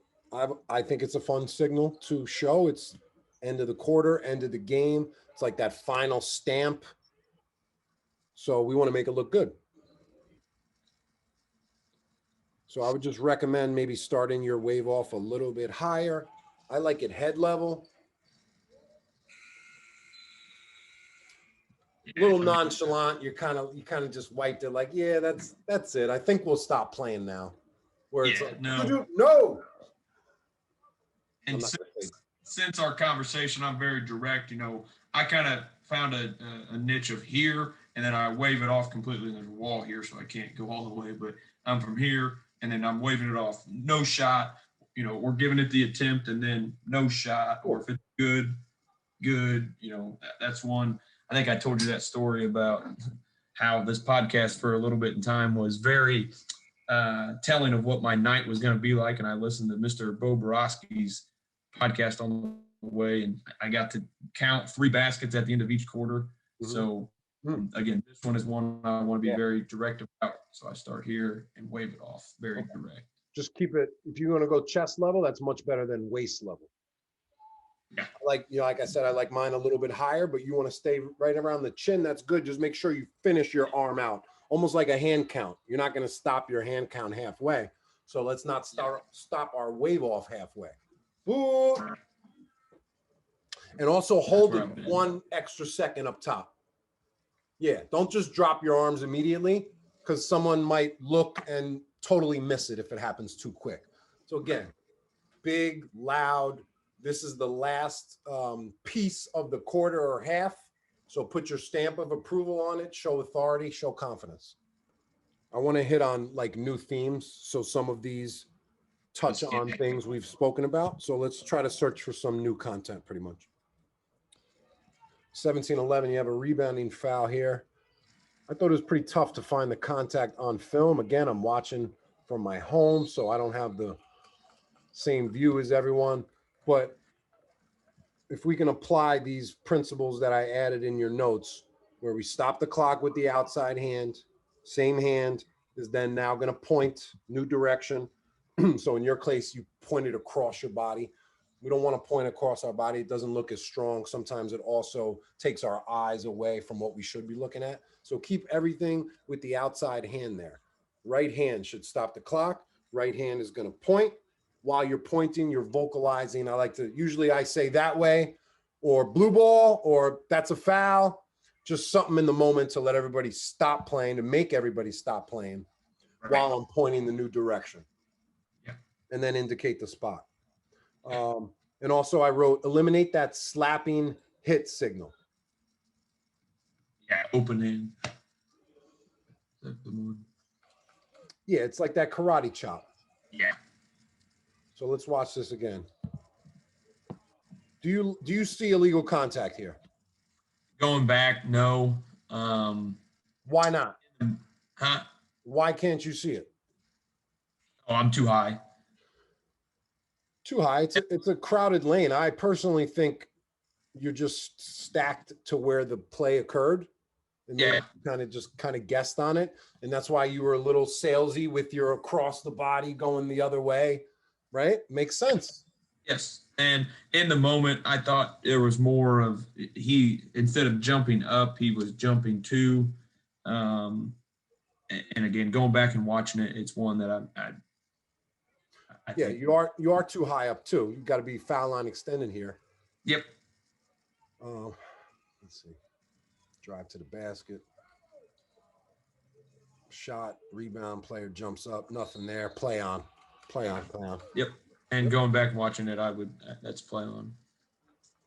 I think it's a fun signal to show. It's end of the quarter, end of the game. It's like that final stamp. So we want to make it look good. So I would just recommend maybe starting your wave off a little bit higher. I like it head level. A little nonchalant. You kind of just wiped it like, yeah, that's it. I think we'll stop playing now. Where it's like, no. And since our conversation, I'm very direct. I kind of found a niche of here, and then I wave it off completely. There's a wall here, so I can't go all the way, but I'm from here. And then I'm waving it off. No shot. We're giving it the attempt, and then no shot. Or if it's good. That's one. I think I told you that story about how this podcast for a little bit in time was very telling of what my night was going to be like. And I listened to Mr. Bo Borowski's podcast on the way, and I got to count 3 baskets at the end of each quarter. Mm-hmm. So again, this one is one I want to be very direct about. So I start here and wave it off, very direct. Just keep it. If you want to go chest level, that's much better than waist level. Yeah. Like I said, I like mine a little bit higher, but you want to stay right around the chin. That's good. Just make sure you finish your arm out, almost like a hand count. You're not going to stop your hand count halfway. So let's not stop our wave off halfway. Boo. And also hold it 1 extra second up top. Yeah, don't just drop your arms immediately because someone might look and totally miss it if it happens too quick. So again, big, loud. This is the last piece of the quarter or half. So put your stamp of approval on it, show authority, show confidence. I want to hit on like new themes. So some of these touch on things we've spoken about. So let's try to search for some new content pretty much. 17-11, you have a rebounding foul here. I thought it was pretty tough to find the contact on film. Again, I'm watching from my home, so I don't have the same view as everyone. But if we can apply these principles that I added in your notes, where we stop the clock with the outside hand, same hand is then now going to point, new direction. So in your case, you pointed across your body. We don't want to point across our body. It doesn't look as strong. Sometimes it also takes our eyes away from what we should be looking at. So keep everything with the outside hand there. Right hand should stop the clock. Right hand is going to point. While you're pointing, you're vocalizing. Usually I say that way, or blue ball, or that's a foul. Just something in the moment to let everybody stop playing, to make everybody stop playing while I'm pointing the new direction. Yeah. And then indicate the spot. And also I wrote, eliminate that slapping hit signal. Yeah, open in. Yeah, it's like that karate chop. Yeah. So let's watch this again. Do you see illegal contact here? Going back, no. Why not? Huh? Why can't you see it? Oh, I'm too high. Too high. It's a crowded lane. I personally think you're just stacked to where the play occurred. And Yeah. kind of guessed on it. And that's why you were a little salesy with your across the body going the other way, right? Makes sense. Yes. And in the moment, I thought there was more of instead of jumping up, he was jumping to. And again, going back and watching it, it's one that I Yeah, think, you are too high up too. You've got to be foul line extended here. Yep. Let's see. Drive to the basket. Shot, rebound, player jumps up. Nothing there. Play on. Yep. And going back and watching it, that's play on.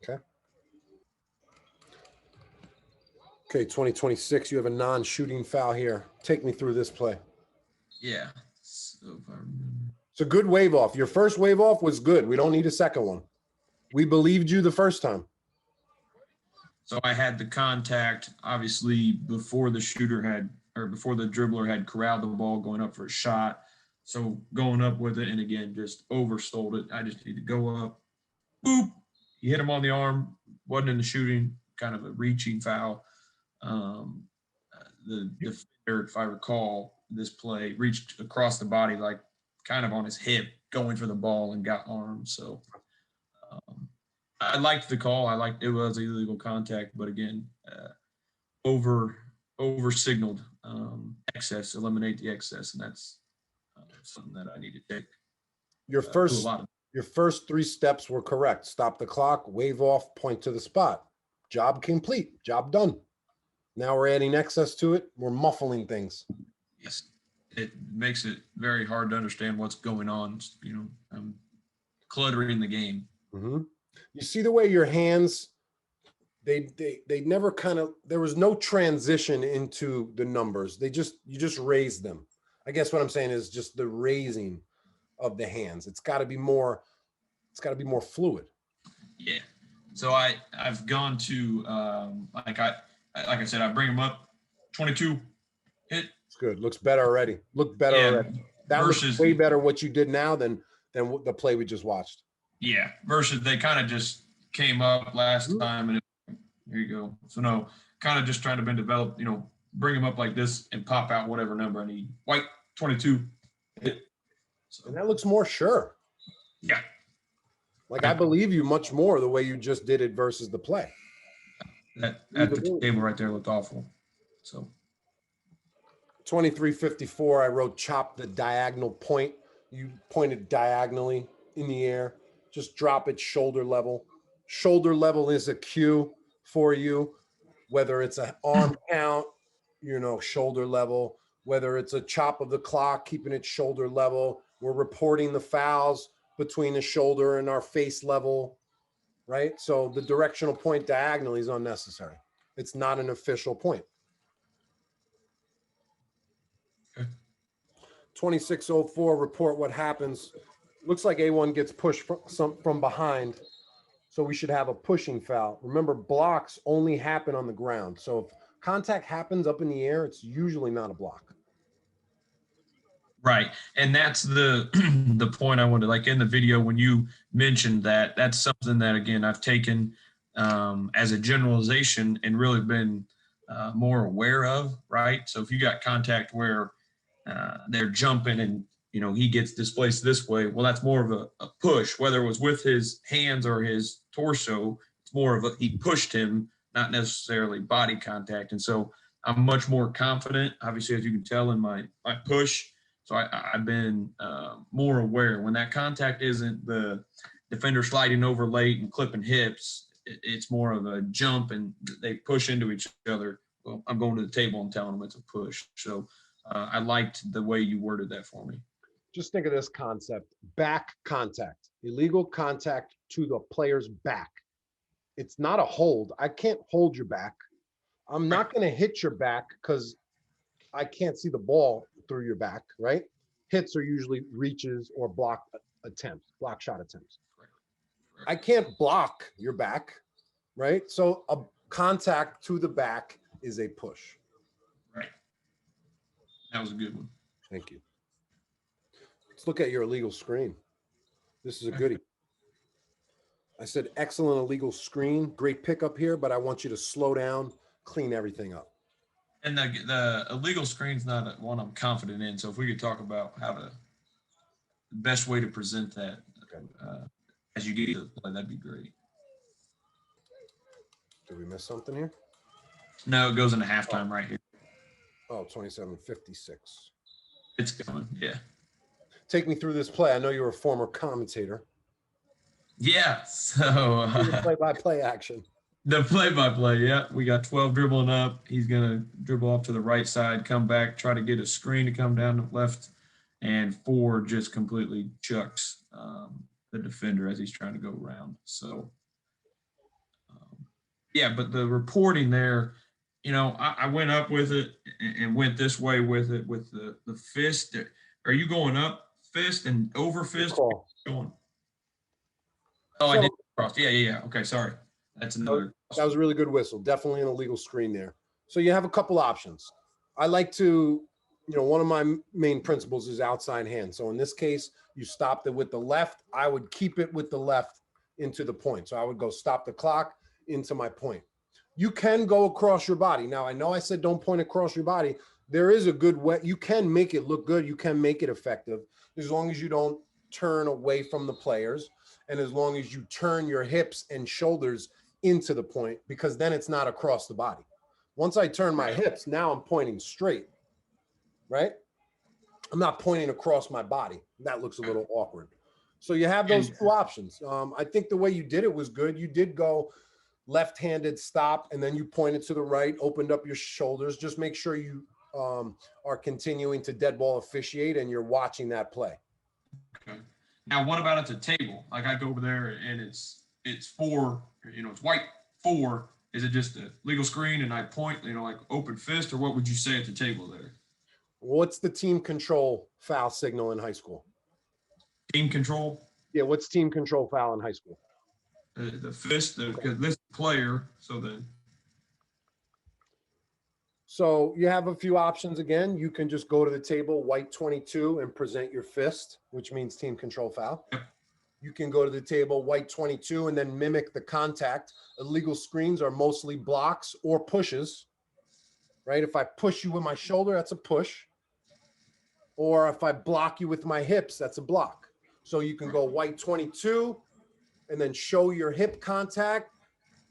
Okay. Okay, 2026, you have a non-shooting foul here. Take me through this play. Yeah. So if I remember. It's a good wave off. Your first wave off was good. We don't need a second one. We believed you the first time. So I had the contact, obviously, before the dribbler had corralled the ball going up for a shot. So going up with it, and again, just oversold it. I just need to go up. Boop. He hit him on the arm. Wasn't in the shooting, kind of a reaching foul. The defender, if I recall, this play reached across the body, like kind of on his hip, going for the ball and got armed. So I liked the call. It was illegal contact, but again, over signaled excess, eliminate the excess, and that's something that I need to take. Your first three steps were correct. Stop the clock, wave off, point to the spot. Job complete. Job done. Now we're adding excess to it. We're muffling things. Yes, it makes it very hard to understand what's going on. I'm cluttering the game. Mm-hmm. You see the way your hands, they never there was no transition into the numbers. You just raised them. I guess what I'm saying is just the raising of the hands. It's got to be more fluid. Yeah. So I've gone to like I said, I bring them up, 22, hit. It's good. Looks better already. Already. That looks way better what you did now than the play we just watched. Yeah. Versus they kind of just came up last time and here you go. So no, kind of just trying to develop, bring them up like this and pop out whatever number I need. White 22. Hit. So. And that looks more sure. Yeah. Like I believe you much more the way you just did it versus the play. That at the table right there looked awful. So 2354, I wrote chop the diagonal point. You pointed diagonally in the air. Just drop it shoulder level. Shoulder level is a cue for you. whether it's an arm count, shoulder level, whether it's a chop of the clock, keeping it shoulder level. We're reporting the fouls between the shoulder and our face level, right? So the directional point diagonally is unnecessary. It's not an official point. 2604, report what happens. Looks like A1 gets pushed from behind, so we should have a pushing foul. Remember, blocks only happen on the ground. So if contact happens up in the air, it's usually not a block. Right. And that's the the point I wanted, like in the video when you mentioned that, that's something that, again, I've taken as a generalization and really been more aware of, right? So if you got contact where they're jumping and, he gets displaced this way, well, that's more of a push, whether it was with his hands or his torso. It's more of he pushed him, not necessarily body contact. And so I'm much more confident, obviously, as you can tell, in my push. So I've been more aware when that contact isn't the defender sliding over late and clipping hips. It's more of a jump and they push into each other. Well, I'm going to the table and telling them it's a push. So I liked the way you worded that for me. Just think of this concept: back contact, illegal contact to the player's back. It's not a hold. I can't hold your back. I'm not going to hit your back because I can't see the ball through your back, right? Hits are usually reaches or block shot attempts. I can't block your back, right? So a contact to the back is a push. Right. That was a good one. Thank you. Let's look at your illegal screen. This is a goodie. I said excellent illegal screen. Great pickup here, but I want you to slow down, clean everything up. And the illegal screen's not one I'm confident in. So if we could talk about how the best way to present that as you get to the play, that'd be great. Did we miss something here? No, it goes into halftime right here. Oh, 27:56. It's going, yeah. Take me through this play. I know you're a former commentator. Yeah, so play-by-play action. The play-by-play, yeah. We got 12 dribbling up. He's going to dribble off to the right side, come back, try to get a screen to come down the left, and 4 just completely chucks the defender as he's trying to go around. So, yeah, but the reporting there, I went up with it and went this way with it with the fist. Are you going up fist and over fist? Going? Oh, I did cross. Yeah. Okay, sorry. That's another. That was a really good whistle. Definitely an illegal screen there. So you have a couple options. I like to, one of my main principles is outside hand. So in this case, you stopped it with the left. I would keep it with the left into the point. So I would go stop the clock into my point. You can go across your body. Now, I know I said don't point across your body. There is a good way. You can make it look good. You can make it effective as long as you don't turn away from the players and as long as you turn your hips and shoulders into the point, because then it's not across the body. Once I turn my hips, now I'm pointing straight, right? I'm not pointing across my body. That looks a little awkward. So you have those two options. I think the way you did it was good. You did go left-handed stop, and then you pointed to the right, opened up your shoulders. Just make sure you are continuing to dead ball officiate and you're watching that play. Okay. Now, what about at the table? Like I go over there and it's 4, it's white 4. Is it just a legal screen and I point, like open fist, or what would you say at the table there? What's the team control foul signal in high school? Team control? Yeah, what's team control foul in high school? The fist, because this player, so then. So you have a few options again. You can just go to the table, white 22, and present your fist, which means team control foul. Yep. You can go to the table, white 22, and then mimic the contact. Illegal screens are mostly blocks or pushes, right? If I push you with my shoulder, that's a push. Or if I block you with my hips, that's a block. So you can go white 22 and then show your hip contact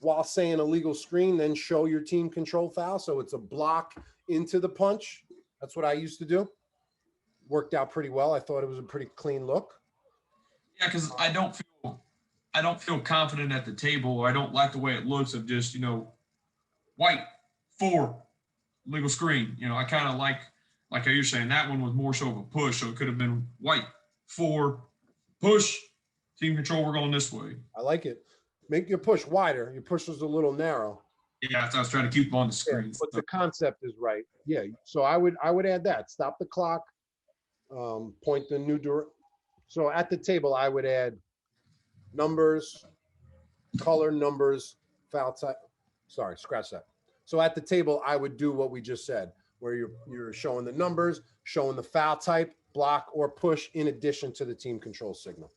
while saying illegal screen, then show your team control foul. So it's a block into the punch. That's what I used to do. Worked out pretty well. I thought it was a pretty clean look. Yeah, because I don't feel confident at the table, or I don't like the way it looks of just, white, 4, legal screen. You know, I kind of like how you're saying, that one was more so of a push. So it could have been white, 4, push, team control, we're going this way. I like it. Make your push wider. Your push was a little narrow. Yeah, I was trying to keep them on the screen. Yeah, but the concept is right. Yeah. So I would add that. Stop the clock. Point the new direction. So at the table, I would add numbers, color, numbers, foul type. Sorry, scratch that. So at the table, I would do what we just said, where you're showing the numbers, showing the foul type, block, or push in addition to the team control signal.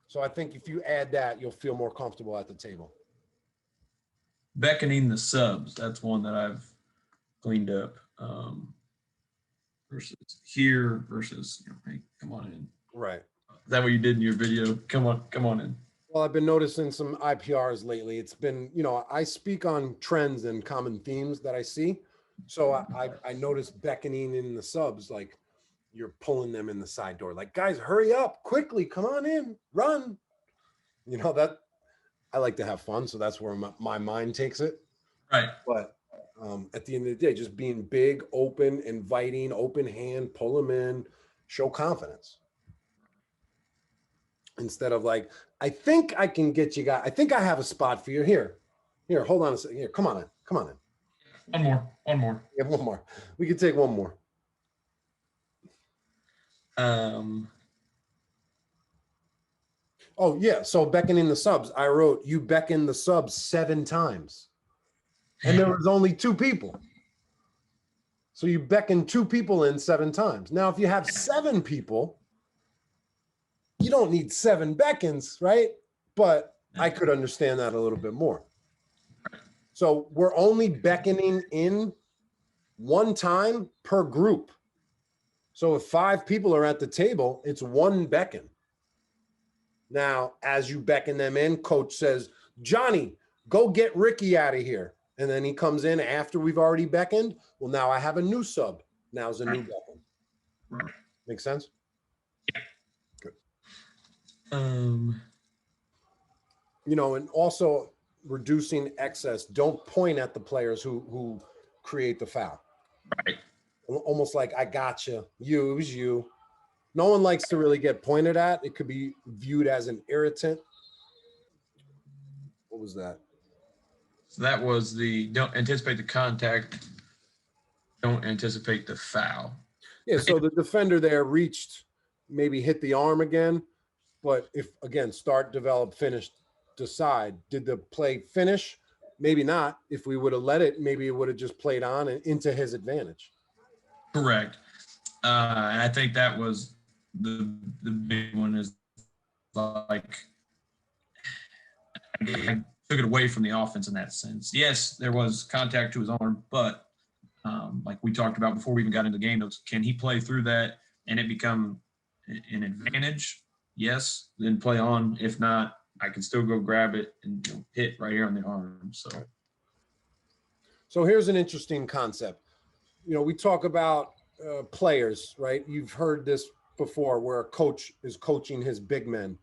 So I think if you add that, you'll feel more comfortable at the table. Beckoning the subs, that's one that I've cleaned up. Versus here versus, you know, hey, come on in. Right. Is that what you did in your video? Come on in. Well, I've been noticing some IPRs lately. It's been, you know, I speak on trends and common themes that I see. So I noticed beckoning in the subs, like you're pulling them in the side door. Like, guys, hurry up, quickly, come on in, run. You know, that I like to have fun. So that's where my mind takes it. Right. But at the end of the day, just being big, open, inviting, open hand, pull them in, show confidence. Instead of like, I think I can get you guys. I think I have a spot for you here. Here, hold on a second. Here, come on in. One more. Yeah, one more. We can take one more. Oh yeah. So beckoning the subs. I wrote, you beckon the subs 7 times. And there was only 2 people. So you beckon 2 people in 7 times. Now, if you have 7 people, you don't need 7 beckons, right? But I could understand that a little bit more. So we're only beckoning in 1 time per group. So if 5 people are at the table, it's 1 beckon. Now, as you beckon them in, coach says, Johnny, go get Ricky out of here. And then he comes in after we've already beckoned. Well, now I have a new sub. Now's a new beckon. Right. Make sense? Yeah. Good. You know, and also reducing excess. Don't point at the players who create the foul. Right. Almost like, I got you. You, it was you. No one likes to really get pointed at. It could be viewed as an irritant. What was that? So that was the don't anticipate the contact, don't anticipate the foul. Yeah, so the defender there reached, maybe hit the arm again, but if, again, start, develop, finish, decide. Did the play finish? Maybe not. If we would have let it, maybe it would have just played on and into his advantage. Correct. And I think that was the big one, is like, I took it away from the offense in that sense. Yes, there was contact to his arm, but like we talked about before we even got into the game, can he play through that and it become an advantage? Yes, then play on. If not, I can still go grab it and, you know, hit right here on the arm. So here's an interesting concept. You know, we talk about players, right? You've heard this before, where a coach is coaching his big men.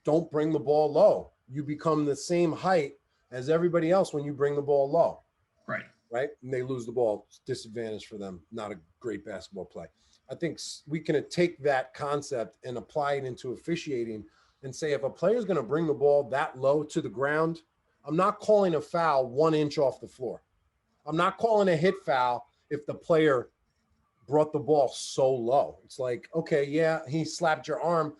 Don't bring the ball low. You become the same height as everybody else when you bring the ball low. Right. Right. And they lose the ball. It's disadvantage for them. Not a great basketball play. I think we can take that concept and apply it into officiating and say, if a player is going to bring the ball that low to the ground, I'm not calling a foul 1 inch off the floor. I'm not calling a hit foul if the player brought the ball so low. It's like, okay, yeah, he slapped your arm.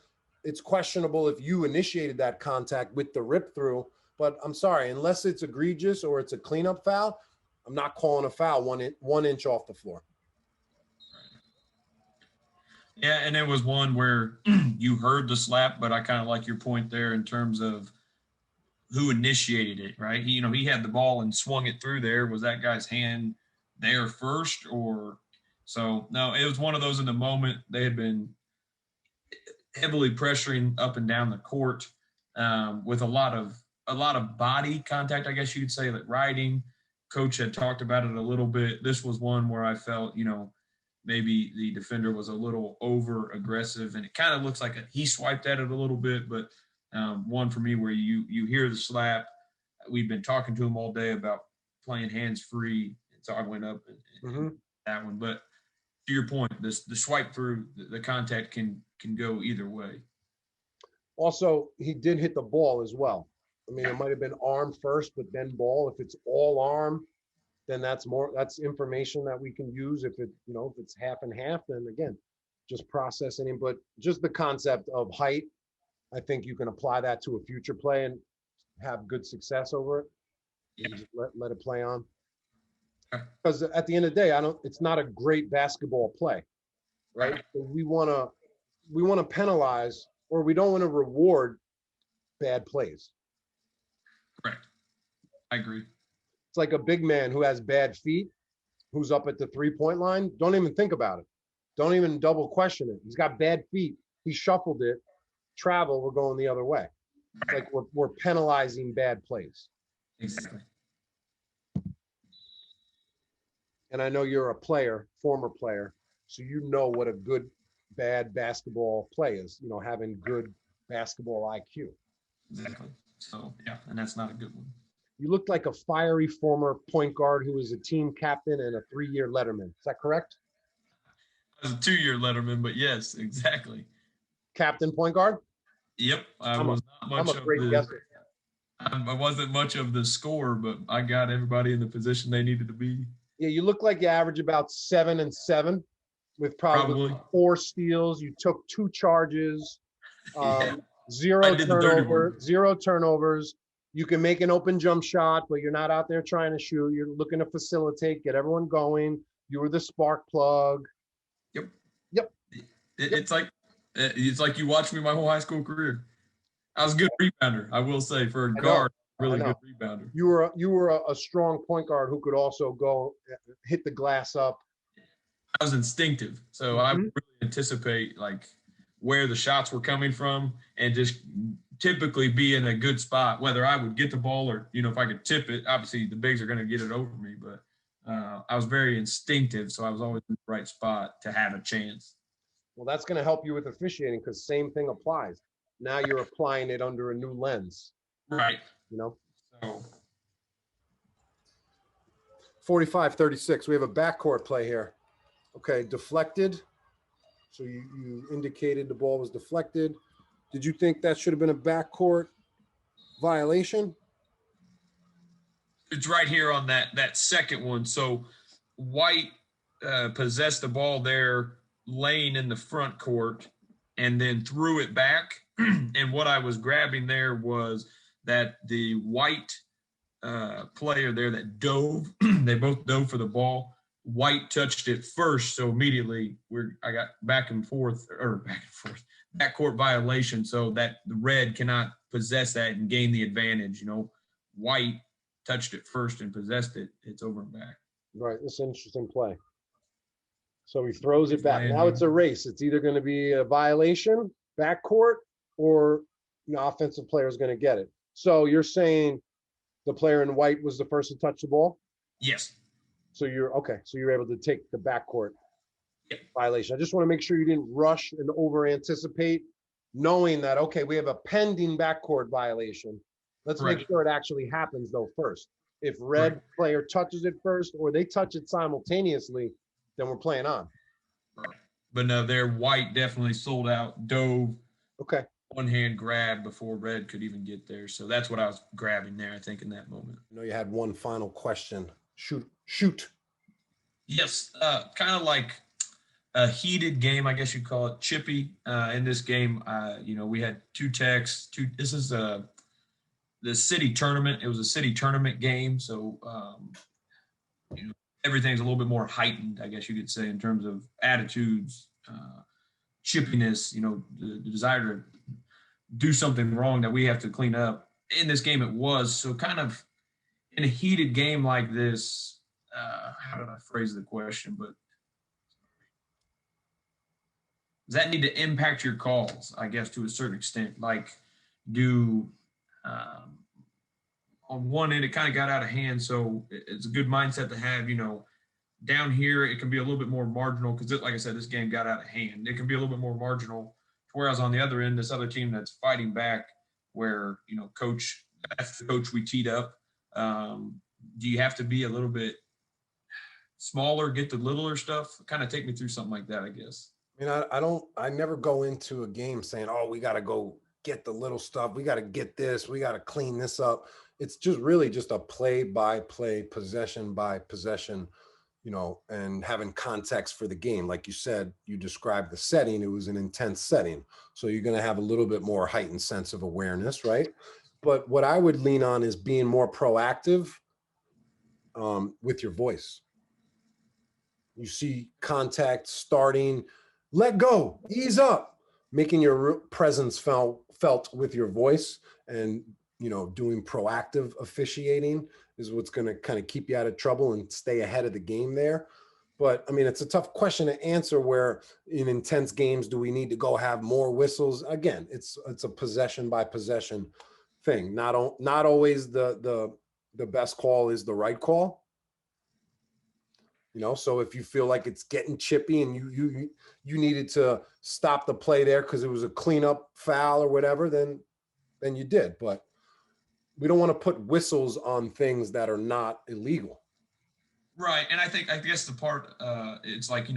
It's questionable if you initiated that contact with the rip through, but I'm sorry, unless it's egregious or it's a cleanup foul, I'm not calling a foul 1 inch off the floor. Yeah, and it was one where you heard the slap, but I kind of like your point there in terms of who initiated it, right? He had the ball and swung it through there. Was that guy's hand there first? Or so? No, it was one of those in the moment. They had been heavily pressuring up and down the court with a lot of body contact, I guess you could say, like riding. Coach had talked about it a little bit. This was one where I felt, maybe the defender was a little over aggressive, and it kind of looks like he swiped at it a little bit, but one for me where you hear the slap. We've been talking to him all day about playing hands free. And so I went up and that one. But to your point, the swipe through, the contact can go either way. Also, he did hit the ball as well. I mean, it might have been arm first, but then ball. If it's all arm, then that's information that we can use. If if it's half and half, then again, just processing it. But just the concept of height, I think you can apply that to a future play and have good success over it. Yeah. Just let it play on. Because at the end of the day, it's not a great basketball play, right? So we want to penalize, or we don't want to reward bad plays. Correct. I agree. It's like a big man who has bad feet, who's up at the 3-point line. Don't even think about it. Don't even double question it. He's got bad feet. He shuffled it. Travel, we're going the other way. It's like we're penalizing bad plays. Exactly. And I know you're a player, former player, so you know what a good, bad basketball play is, having good basketball IQ. Exactly. So, yeah, and that's not a good one. You looked like a fiery former point guard who was a team captain and a 3-year letterman. Is that correct? I was a 2-year letterman, but yes, exactly. Captain point guard? Yep. I wasn't much of the scorer, but I got everybody in the position they needed to be. Yeah, you look like you average about 7 and 7 with probably 4 steals. You took 2 charges, Yeah. 0 turnovers. You can make an open jump shot, but you're not out there trying to shoot. You're looking to facilitate, get everyone going. You were the spark plug. Yep. It's like you watched me my whole high school career. I was a good rebounder, I will say, for a guard. Really good rebounder. You were a strong point guard who could also go hit the glass up. I was instinctive, so I would really anticipate like where the shots were coming from and just typically be in a good spot, whether I would get the ball or, if I could tip it. Obviously, the bigs are going to get it over me, but I was very instinctive, so I was always in the right spot to have a chance. Well, that's going to help you with officiating because same thing applies. Now you're applying it under a new lens. Right. So So 45-36. We have a backcourt play here. Okay, deflected. So you indicated the ball was deflected. Did you think that should have been a backcourt violation? it's right here on that second one. So White possessed the ball there laying in the front court and then threw it back. And what I was grabbing there was that the White player there that dove, they both dove for the ball. White touched it first, so immediately I got backcourt violation, so that the red cannot possess that and gain the advantage. White touched it first and possessed it. It's over and back. Right, this is an interesting play. So he throws it back. Now it's a race. It's either going to be a violation, backcourt, or the offensive player is going to get it. So you're saying the player in white was the first to touch the ball? Yes. So you're able to take the backcourt violation. I just want to make sure you didn't rush and over anticipate, knowing that, okay, we have a pending backcourt violation. Let's make sure it actually happens though first. If red player touches it first or they touch it simultaneously, then we're playing on. But no, their White definitely sold out, dove. Okay. One hand grab before red could even get there. So that's what I was grabbing there, I think, in that moment. I know you had one final question. Shoot. Yes, kind of like a heated game, I guess you'd call it, chippy. In this game, we had two techs. This is the city tournament. It was a city tournament game, so everything's a little bit more heightened, I guess you could say, in terms of attitudes, chippiness. The desire to do something wrong that we have to clean up. In this game, it was so kind of in a heated game like this. How did I phrase the question? But does that need to impact your calls? I guess to a certain extent. Like, on one end, it kind of got out of hand, so it's a good mindset to have. Down here, it can be a little bit more marginal because, like I said, this game got out of hand. It can be a little bit more marginal. Whereas on the other end, this other team that's fighting back, where that's the coach we teed up. do you have to be a little bit smaller, get the littler stuff? Kind of take me through something like that, I guess. I mean, I never go into a game saying, oh, we got to go get the little stuff. We got to get this. We got to clean this up. It's just really just a play by play, possession by possession, and having context for the game. Like you said, you described the setting. It was an intense setting. So you're going to have a little bit more heightened sense of awareness, right? But what I would lean on is being more proactive with your voice. You see contact starting, let go, ease up, making your presence felt with your voice, and doing proactive officiating is what's going to kind of keep you out of trouble and stay ahead of the game there. But I mean, it's a tough question to answer. Where in intense games do we need to go have more whistles? Again, it's a possession by possession thing. Not always the best call is the right call. So if you feel like it's getting chippy and you needed to stop the play there because it was a cleanup foul or whatever, then you did. But we don't want to put whistles on things that are not illegal. Right. And I guess the part, it's like,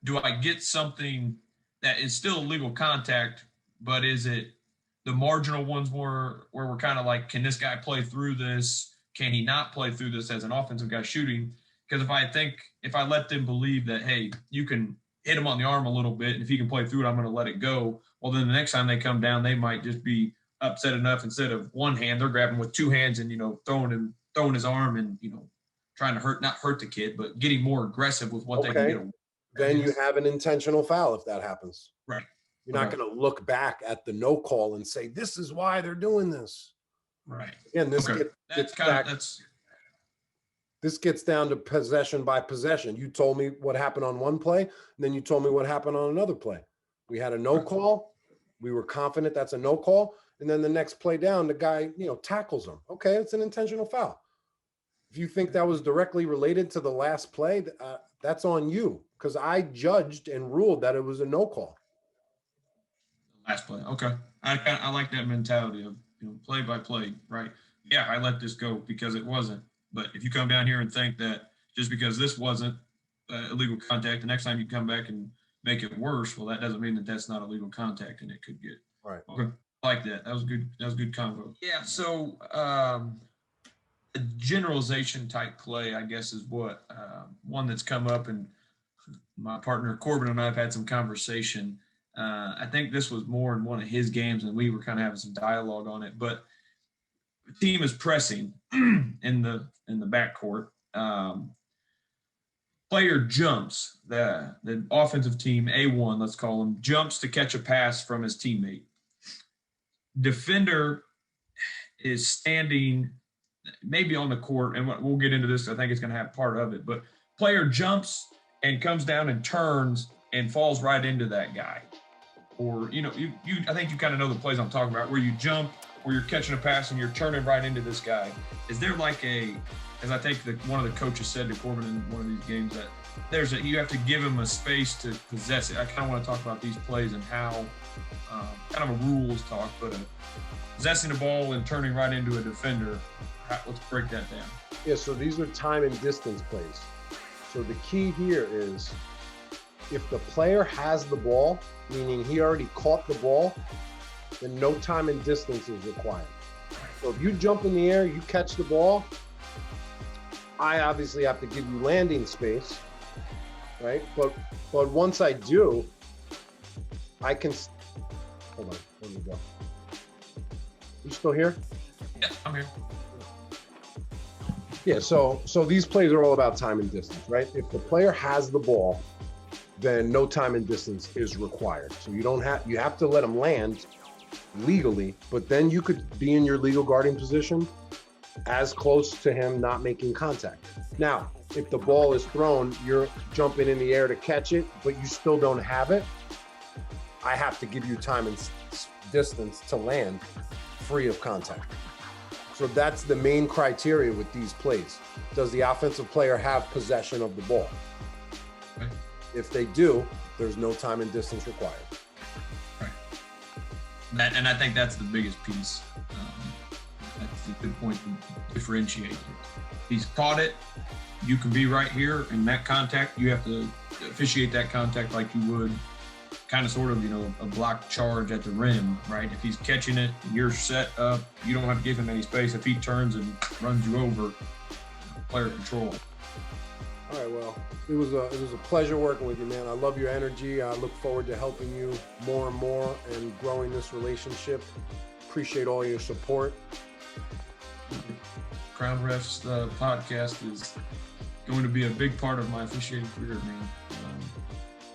do I get something that is still illegal contact, but is it the marginal ones where we're kind of like, can this guy play through this? Can he not play through this as an offensive guy shooting? Because if I let them believe that, hey, you can hit him on the arm a little bit, and if he can play through it, I'm going to let it go. Well, then the next time they come down, they might just be upset enough. Instead of one hand, they're grabbing with two hands and, throwing his arm and, trying to not hurt the kid, but getting more aggressive with what they can get away. Then you have an intentional foul if that happens. Right. You're not going to look back at the no call and say, this is why they're doing this. Right. Again, this gets down to possession by possession. You told me what happened on one play, and then you told me what happened on another play. We had a no call. We were confident that's a no call. And then the next play down, the guy, tackles him. Okay, it's an intentional foul. If you think that was directly related to the last play, that's on you, because I judged and ruled that it was a no call. Last play. Okay. I like that mentality of, play by play, right? Yeah, I let this go because it wasn't. But if you come down here and think that just because this wasn't illegal contact, the next time you come back and make it worse, well, that doesn't mean that that's not illegal contact, and it could get. Right. Okay. I like that. That was good. That was a good convo. Yeah. So a generalization type play, I guess, is what one that's come up, and my partner Korbin and I have had some conversation. I think this was more in one of his games, and we were kind of having some dialogue on it. But the team is pressing in the backcourt. Player jumps, the offensive team, A1, let's call him, jumps to catch a pass from his teammate. Defender is standing maybe on the court, and we'll get into this. I think it's going to have part of it. But player jumps and comes down and turns and falls right into that guy. Or, I think you kind of know the plays I'm talking about, where you jump, where you're catching a pass and you're turning right into this guy. Is there like as I think one of the coaches said to Korbin in one of these games, that you have to give him a space to possess it. I kind of want to talk about these plays and how kind of a rules talk, but possessing the ball and turning right into a defender. Let's break that down. Yeah, so these are time and distance plays. So the key here is if the player has the ball, meaning he already caught the ball, then no time and distance is required. So if you jump in the air, you catch the ball, I obviously have to give you landing space, right? But once I do, I can, hold on, there we go. You still here? Yeah, I'm here. Yeah, so these plays are all about time and distance, right? If the player has the ball, then no time and distance is required. So you have to let them land legally, but then you could be in your legal guarding position as close to him not making contact. Now, if the ball is thrown, you're jumping in the air to catch it, but you still don't have it, I have to give you time and distance to land free of contact. So that's the main criteria with these plays. Does the offensive player have possession of the ball? Right. If they do, there's no time and distance required. Right. And I think that's the biggest piece. That's a good point to differentiate. If he's caught it, you can be right here in that contact. You have to officiate that contact like you would kind of sort of, a block charge at the rim, right? If he's catching it, you're set up. You don't have to give him any space. If he turns and runs you over, player control. All right, well, it was a pleasure working with you, man. I love your energy. I look forward to helping you more and more and growing this relationship. Appreciate all your support. Crown Refs podcast is going to be a big part of my officiating career, man.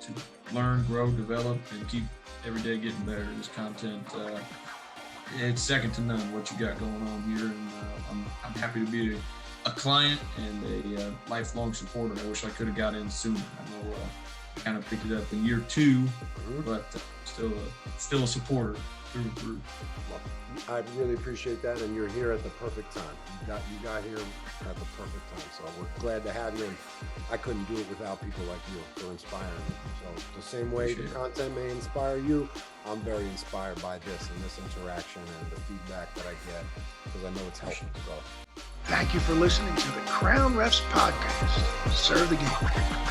To learn, grow, develop, and keep every day getting better. This content, it's second to none what you got going on here, and I'm happy to be a client and a lifelong supporter. I wish I could have got in sooner. I know I kind of picked it up in year 2, but still a supporter through and through. Well, I really appreciate that, and you're here at the perfect time. You got here at the perfect time, so we're glad to have you, and I couldn't do it without people like you for inspiring me. So the same way the content may inspire you, I'm very inspired by this and this interaction and the feedback that I get, because I know it's helpful. So Thank you for listening to the Crown Refs podcast. Serve the game.